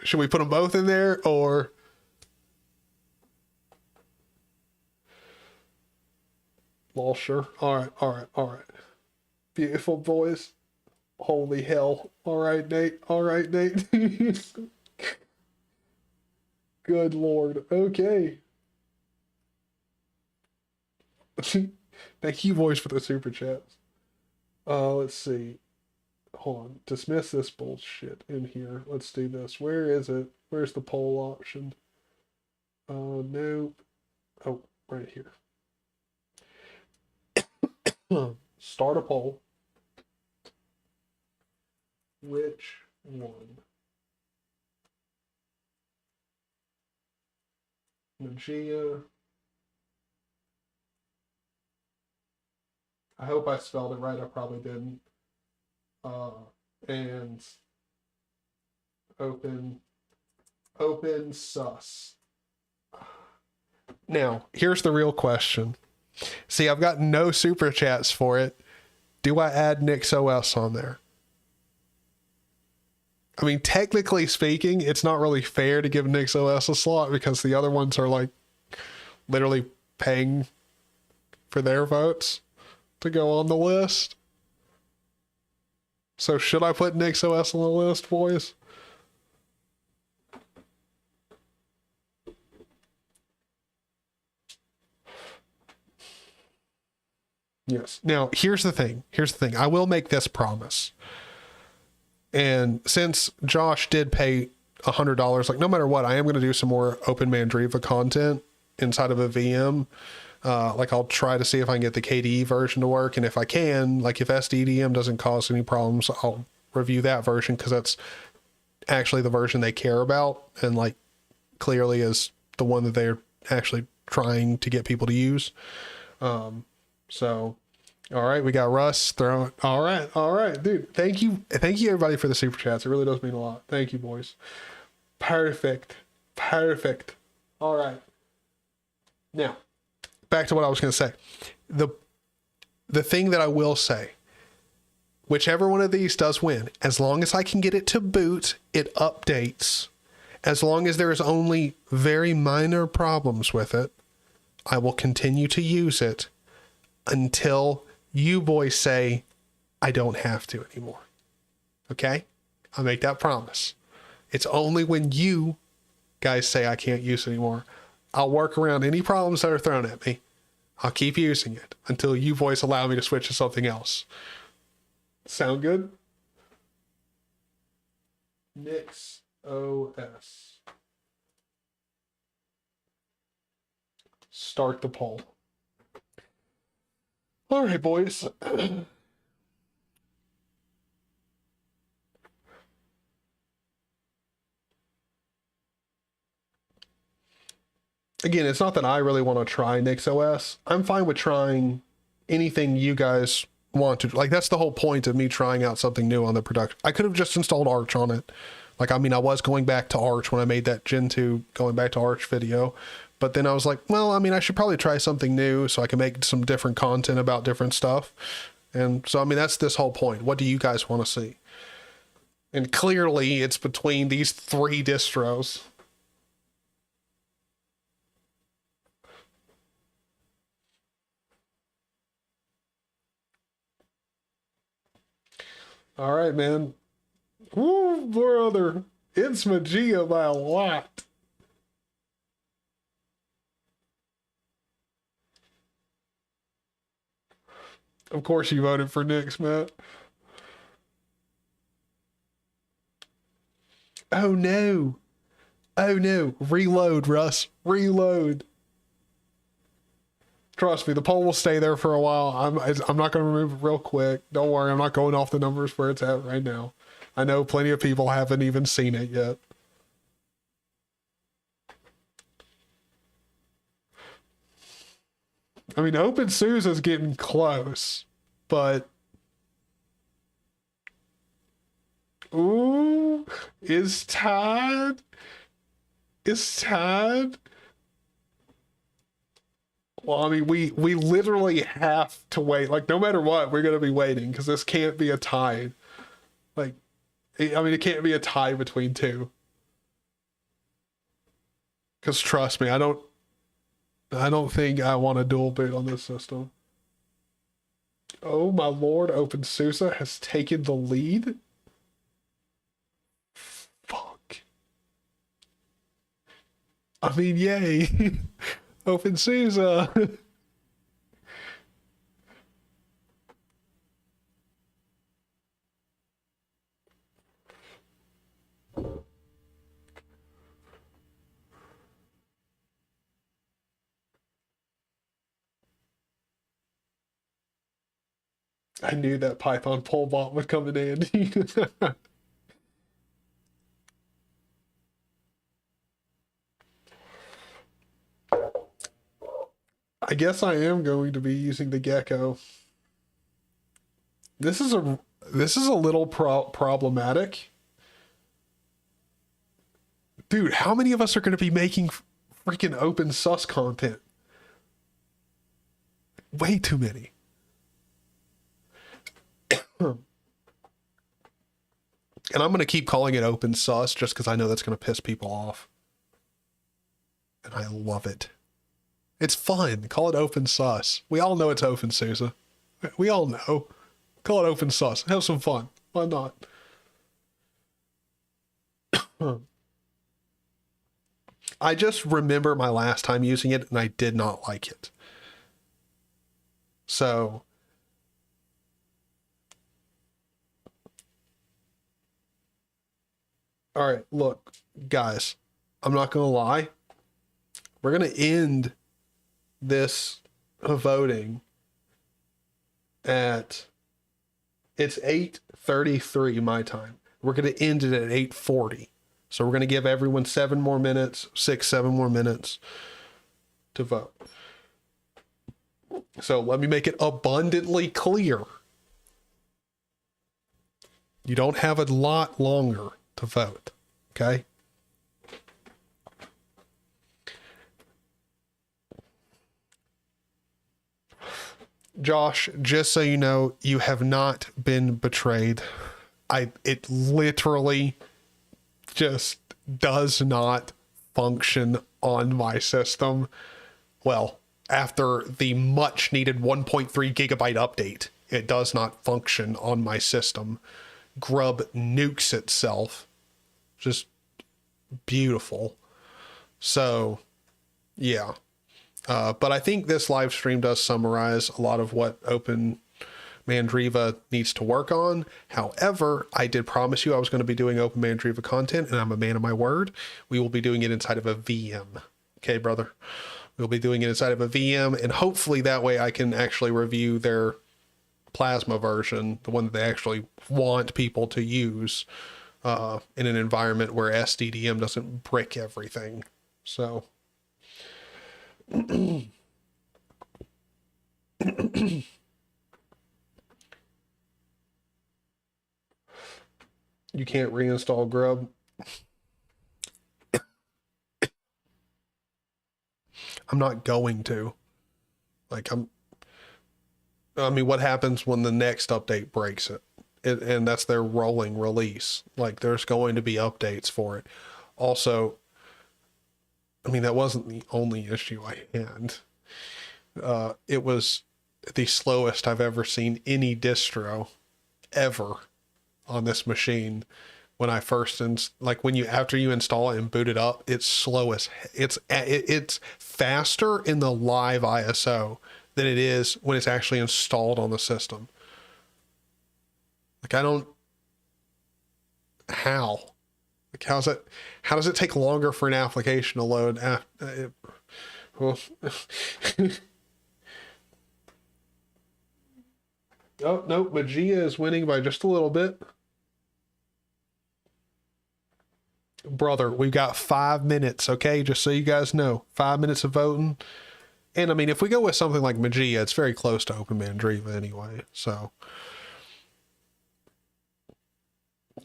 Should we put them both in there, or? Well, sure. All right, all right, all right. Beautiful boys. Holy hell. All right, Nate. All right, Nate. Good Lord. Okay. Thank you, boys, for the super chats. Let's see. Hold on. Dismiss this bullshit in here. Let's do this. Where is it? Where's the poll option? Nope. Oh, right here. Start a poll. Which one? Magia. I hope I spelled it right. I probably didn't. And open sus. Now, here's the real question. See, I've got no super chats for it. Do I add NixOS on there? I mean, technically speaking, it's not really fair to give NixOS a slot because the other ones are like literally paying for their votes to go on the list. So should I put NixOS on the list, boys? Yes. Now, here's the thing. I will make this promise. And since Josh did pay $100, like no matter what, I am going to do some more OpenMandriva content inside of a VM. Like I'll try to see if I can get the KDE version to work. And if I can, like if SDDM doesn't cause any problems, I'll review that version because that's actually the version they care about. And like clearly is the one that they're actually trying to get people to use. So, all right, we got Russ throwing. All right, dude. Thank you everybody for the super chats. It really does mean a lot. Thank you, boys. Perfect. All right. Now, back to what I was going to say. The thing that I will say, whichever one of these does win, as long as I can get it to boot, it updates. As long as there is only very minor problems with it, I will continue to use it until you boys say I don't have to anymore. Okay? I'll make that promise. It's only when you guys say I can't use it anymore. I'll work around any problems that are thrown at me. I'll keep using it until you boys allow me to switch to something else. Sound good? NixOS. Start the poll. All right, boys. Again, it's not that I really want to try NixOS. I'm fine with trying anything you guys want to. Like, that's the whole point of me trying out something new on the production. I could have just installed Arch on it. Like, I mean, I was going back to Arch when I made that Gen 2 going back to Arch video. But then I was like, well, I mean, I should probably try something new so I can make some different content about different stuff. And so, I mean, that's this whole point. What do you guys want to see? And clearly, it's between these three distros. All right, man. Woo, brother. It's Magia by a lot. Of course you voted for Nix, Matt. Oh no. Oh no. Reload, Russ. Reload. Trust me, the poll will stay there for a while. I'm not going to remove it real quick. Don't worry, I'm not going off the numbers where it's at right now. I know plenty of people haven't even seen it yet. I mean, OpenSUSE's getting close, but ooh, is Todd? Well, I mean, we literally have to wait. Like, no matter what, we're gonna be waiting because this can't be a tie. Like, I mean, it can't be a tie between two. Because trust me, I don't think I want a dual boot on this system. Oh my lord, OpenSUSE has taken the lead. Fuck. I mean, yay. OpenSUSE. I knew that Python poll bot would come in handy. I guess I am going to be using the gecko. This is a little problematic. Dude, how many of us are going to be making freaking open sus content? Way too many. And I'm going to keep calling it open sus just because I know that's going to piss people off. And I love it. It's fun. Call it open sus. We all know it's OpenSUSE. We all know. Call it open sus. Have some fun. Why not? I just remember my last time using it and I did not like it. So all right, look, guys, I'm not going to lie. We're going to end this voting at, it's 8:33 my time. We're going to end it at 8:40. So we're going to give everyone 7 more minutes, 7 more minutes to vote. So let me make it abundantly clear. You don't have a lot longer to vote, okay? Josh, just so you know, you have not been betrayed. It literally just does not function on my system. Well, after the much needed 1.3 gigabyte update, it does not function on my system. Grub nukes itself. Just beautiful. So, yeah. But I think this live stream does summarize a lot of what OpenMandriva needs to work on. However, I did promise you I was going to be doing OpenMandriva content, and I'm a man of my word. We will be doing it inside of a VM. Okay, brother? We'll be doing it inside of a VM, and hopefully that way I can actually review their Plasma version, the one that they actually want people to use in an environment where SDDM doesn't brick everything. So... You can't reinstall Grub. I'm not going to. Like, I mean, what happens when the next update breaks it? And that's their rolling release. Like, there's going to be updates for it. Also, I mean, that wasn't the only issue I had. It was the slowest I've ever seen any distro ever on this machine. When I first, after you install it and boot it up, it's slow as, it's faster in the live ISO than it is when it's actually installed on the system. Like, how? Like, how does it take longer for an application to load? Oh, no, Magia is winning by just a little bit. Brother, we've got 5 minutes, okay? Just so you guys know, 5 minutes of voting. And I mean, if we go with something like Magia, it's very close to OpenMandriva anyway. So,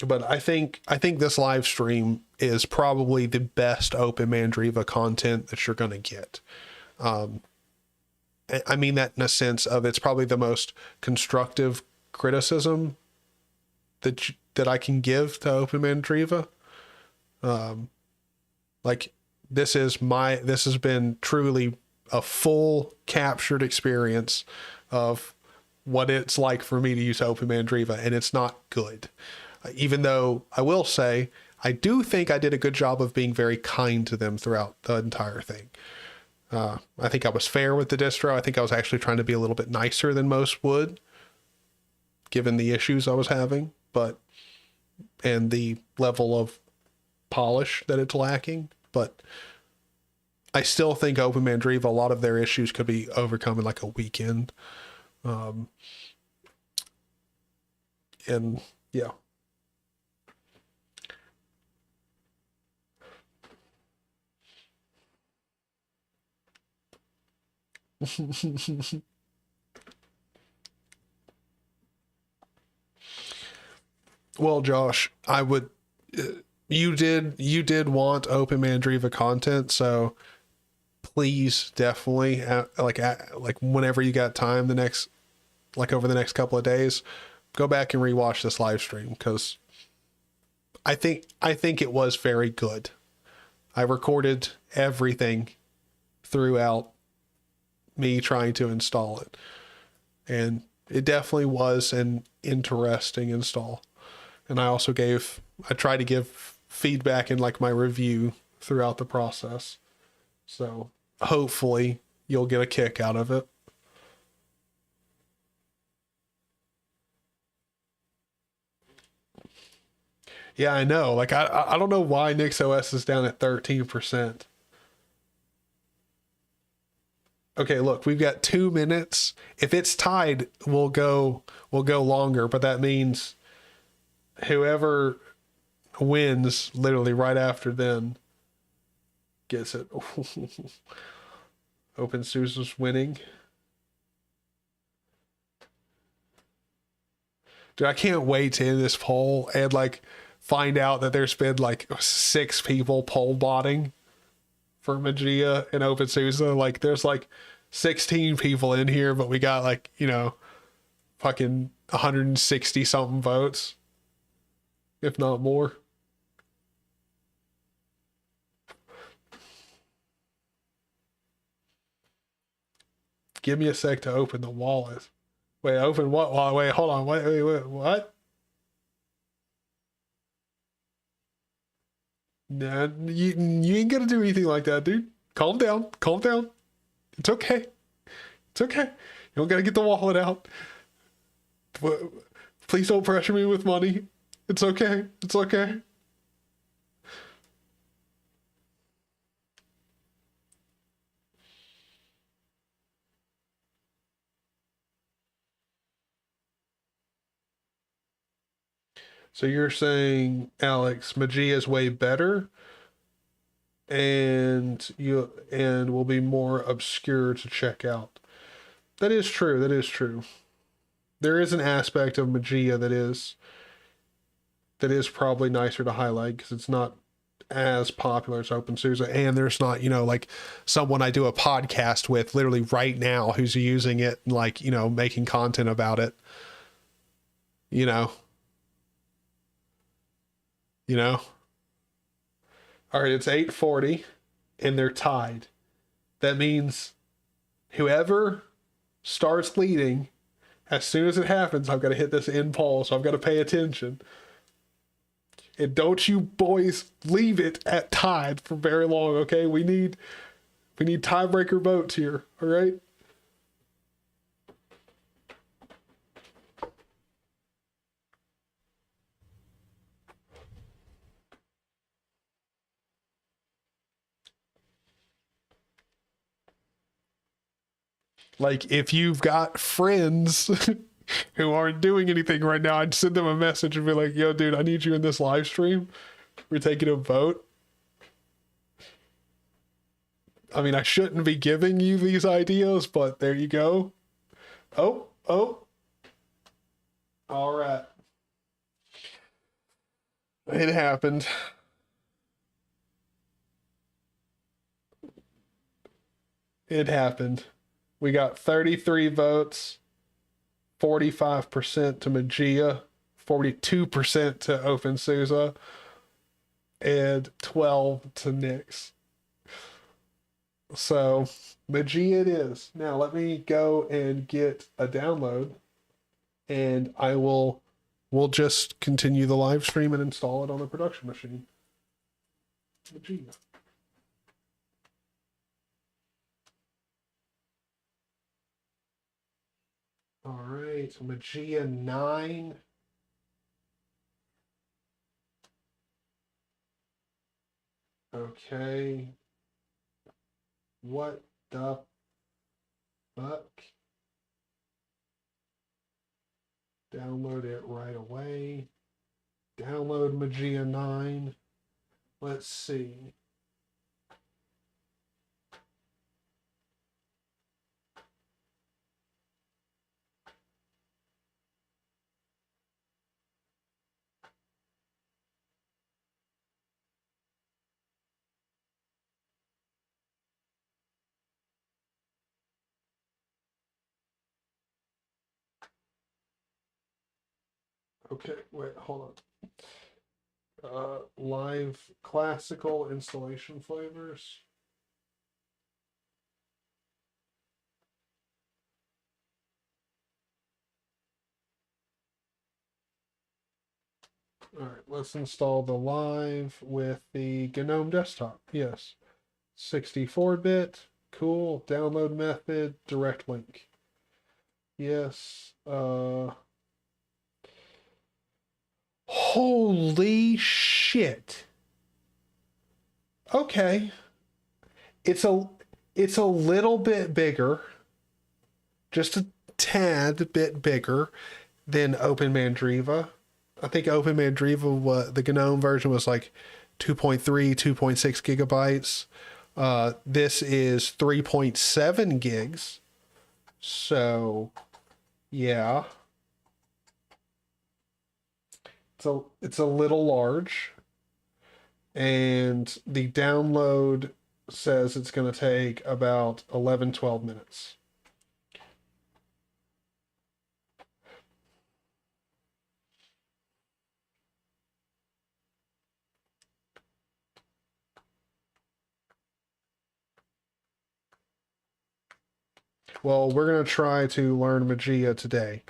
but I think this live stream is probably the best OpenMandriva content that you're going to get. I mean that in a sense of it's probably the most constructive criticism that I can give to OpenMandriva. Like this has been truly a full captured experience of what it's like for me to use OpenMandriva, and it's not good. Even though I will say I do think I did a good job of being very kind to them throughout the entire thing. I think I was fair with the distro. I think I was actually trying to be a little bit nicer than most would, given the issues I was having, and the level of polish that it's lacking. But I still think OpenMandriva, a lot of their issues could be overcome in like a weekend. And yeah. Well, Josh, I would. You did want OpenMandriva content, so please definitely like whenever you got time over the next couple of days, go back and rewatch this live stream because I think it was very good. I recorded everything throughout me trying to install it, and it definitely was an interesting install. And I tried to give feedback in like my review throughout the process. So hopefully you'll get a kick out of it. Yeah, I know. Like I don't know why NixOS is down at 13%. Okay, look, we've got 2 minutes. If it's tied, we'll go longer, but that means whoever wins literally right after then gets it. OpenSUSE's winning. Dude, I can't wait to end this poll and like find out that there's been like 6 people poll botting for Magia and OpenSUSE. Like there's like 16 people in here, but we got like, fucking 160 something votes, if not more. Give me a sec to open the wallet. Wait, open what? Wait, hold on. Wait, what? Nah, you ain't gonna do anything like that, dude. Calm down. Calm down. It's okay. It's okay. You don't gotta get the wallet out. Please don't pressure me with money. It's okay. It's okay. So you're saying, Alex, Magia is way better and will be more obscure to check out. That is true. That is true. There is an aspect of Magia that is probably nicer to highlight because it's not as popular as OpenSUSE, and there's not, like someone I do a podcast with literally right now who's using it, like, making content about it. You know, you know. All right, it's 8:40 and they're tied. That means whoever starts leading, as soon as it happens, I've got to hit this end poll, so I've got to pay attention. And don't you boys leave it at tied for very long, okay? We need tiebreaker votes here, all right? Like if you've got friends who aren't doing anything right now, I'd send them a message and be like, yo, dude, I need you in this live stream. We're taking a vote. I mean, I shouldn't be giving you these ideas, but there you go. Oh. All right. It happened. It happened. We got 33 votes, 45% to Magia, 42% to OpenSUSE, and 12 to Nix. So Magia it is. Now let me go and get a download, and we'll just continue the live stream and install it on the production machine. Magia. All right, so Magia 9. Okay. What the fuck? Download it right away. Download Magia 9. Let's see. Okay, wait, hold on. Live classical installation flavors. All right, let's install the live with the Gnome desktop. Yes. 64-bit. Cool. Download method, direct link. Yes. Holy shit. Okay. It's a little bit bigger. Just a tad bit bigger than OpenMandriva. I think OpenMandriva, the GNOME version was like 2.3, 2.6 gigabytes. This is 3.7 gigs. So, yeah. It's a little large. And the download says it's going to take about 11, 12 minutes. Well, we're going to try to learn Magia today.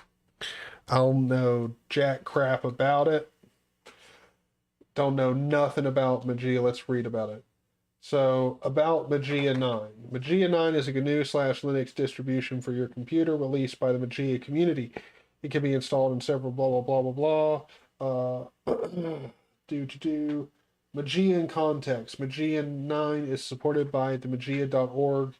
I'll know jack crap about it. Don't know nothing about Magia. Let's read about it. So, about Magia 9. Magia 9 is a GNU/Linux distribution for your computer released by the Magia community. It can be installed in several blah, blah, blah, blah, blah. Magia in context. Magia 9 is supported by the Magia.org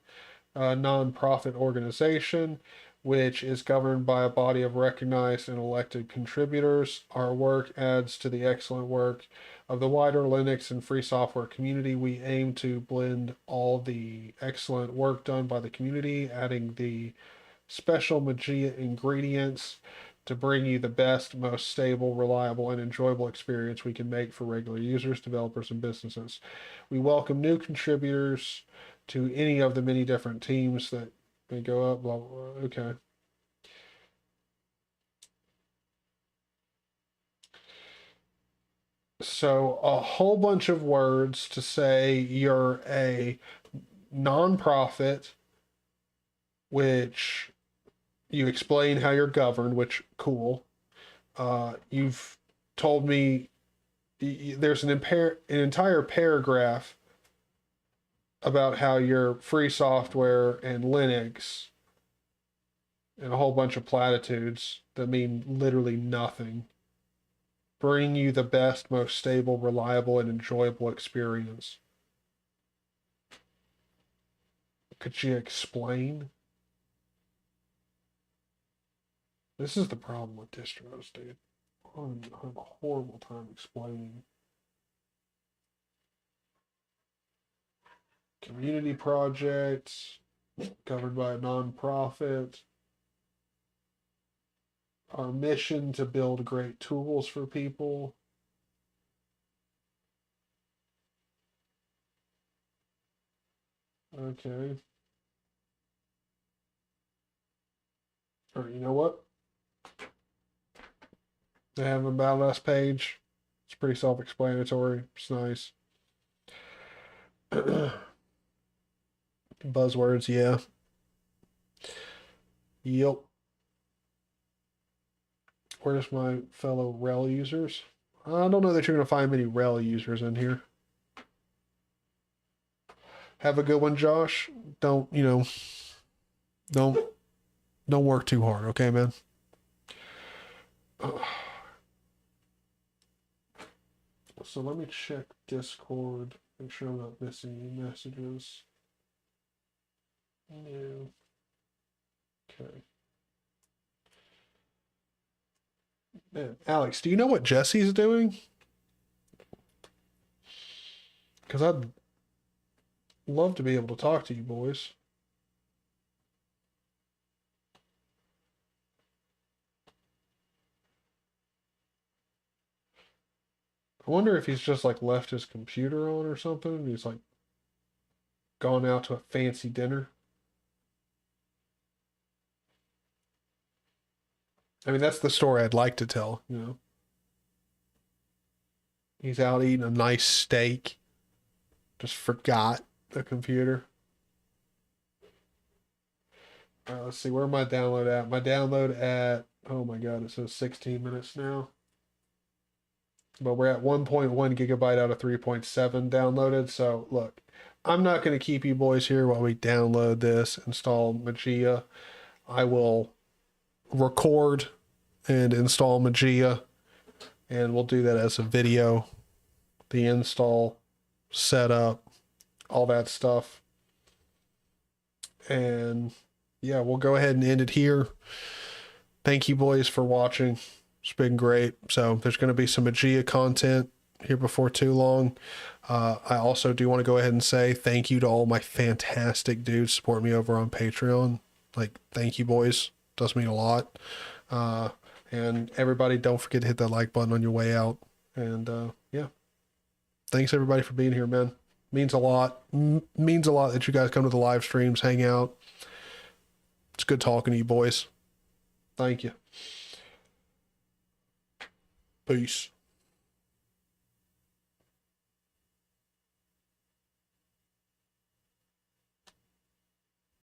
nonprofit organization, which is governed by a body of recognized and elected contributors. Our work adds to the excellent work of the wider Linux and free software community. We aim to blend all the excellent work done by the community, adding the special Magia ingredients to bring you the best, most stable, reliable, and enjoyable experience we can make for regular users, developers, and businesses. We welcome new contributors to any of the many different teams that may go up, blah, blah, blah. Okay. So a whole bunch of words to say you're a nonprofit, which you explain how you're governed, which cool. You've told me there's an entire paragraph about how you're free software and Linux and a whole bunch of platitudes that mean literally nothing. Bring you the best, most stable, reliable, and enjoyable experience. Could you explain? This is the problem with distros, dude. I have a horrible time explaining. Community projects covered by a nonprofit. Our mission to build great tools for people. Okay. Or you know what? They have an About Us page. It's pretty self-explanatory. It's nice. Buzzwords, yeah. Yep. Where's my fellow rel users? I don't know that you're going to find many rel users in here. Have a good one, Josh. Don't don't work too hard, okay, man? So let me check Discord. Make sure I'm not missing any messages. No. Okay. Man, Alex, do you know what Jesse's doing? Because I'd love to be able to talk to you boys. I wonder if he's just like left his computer on or something. And he's like gone out to a fancy dinner. I mean, that's the story I'd like to tell, you know. He's out eating a nice steak. Just forgot the computer. All right, let's see. Where my download at? My download at, oh my God, it says 16 minutes now. But we're at 1.1 gigabyte out of 3.7 downloaded. So look, I'm not going to keep you boys here while we download this, install Magia. I will record and install Magia, and we'll do that as a video. The install, setup, all that stuff. And yeah, we'll go ahead and end it here. Thank you boys for watching. It's been great. So there's going to be some Magia content here before too long. I also do want to go ahead and say thank you to all my fantastic dudes supporting me over on Patreon. Like, thank you boys. Does mean a lot. And everybody, don't forget to hit that like button on your way out. And yeah, thanks everybody for being here, man. Means a lot. Means a lot that you guys come to the live streams, hang out. It's good talking to you boys. Thank you. Peace.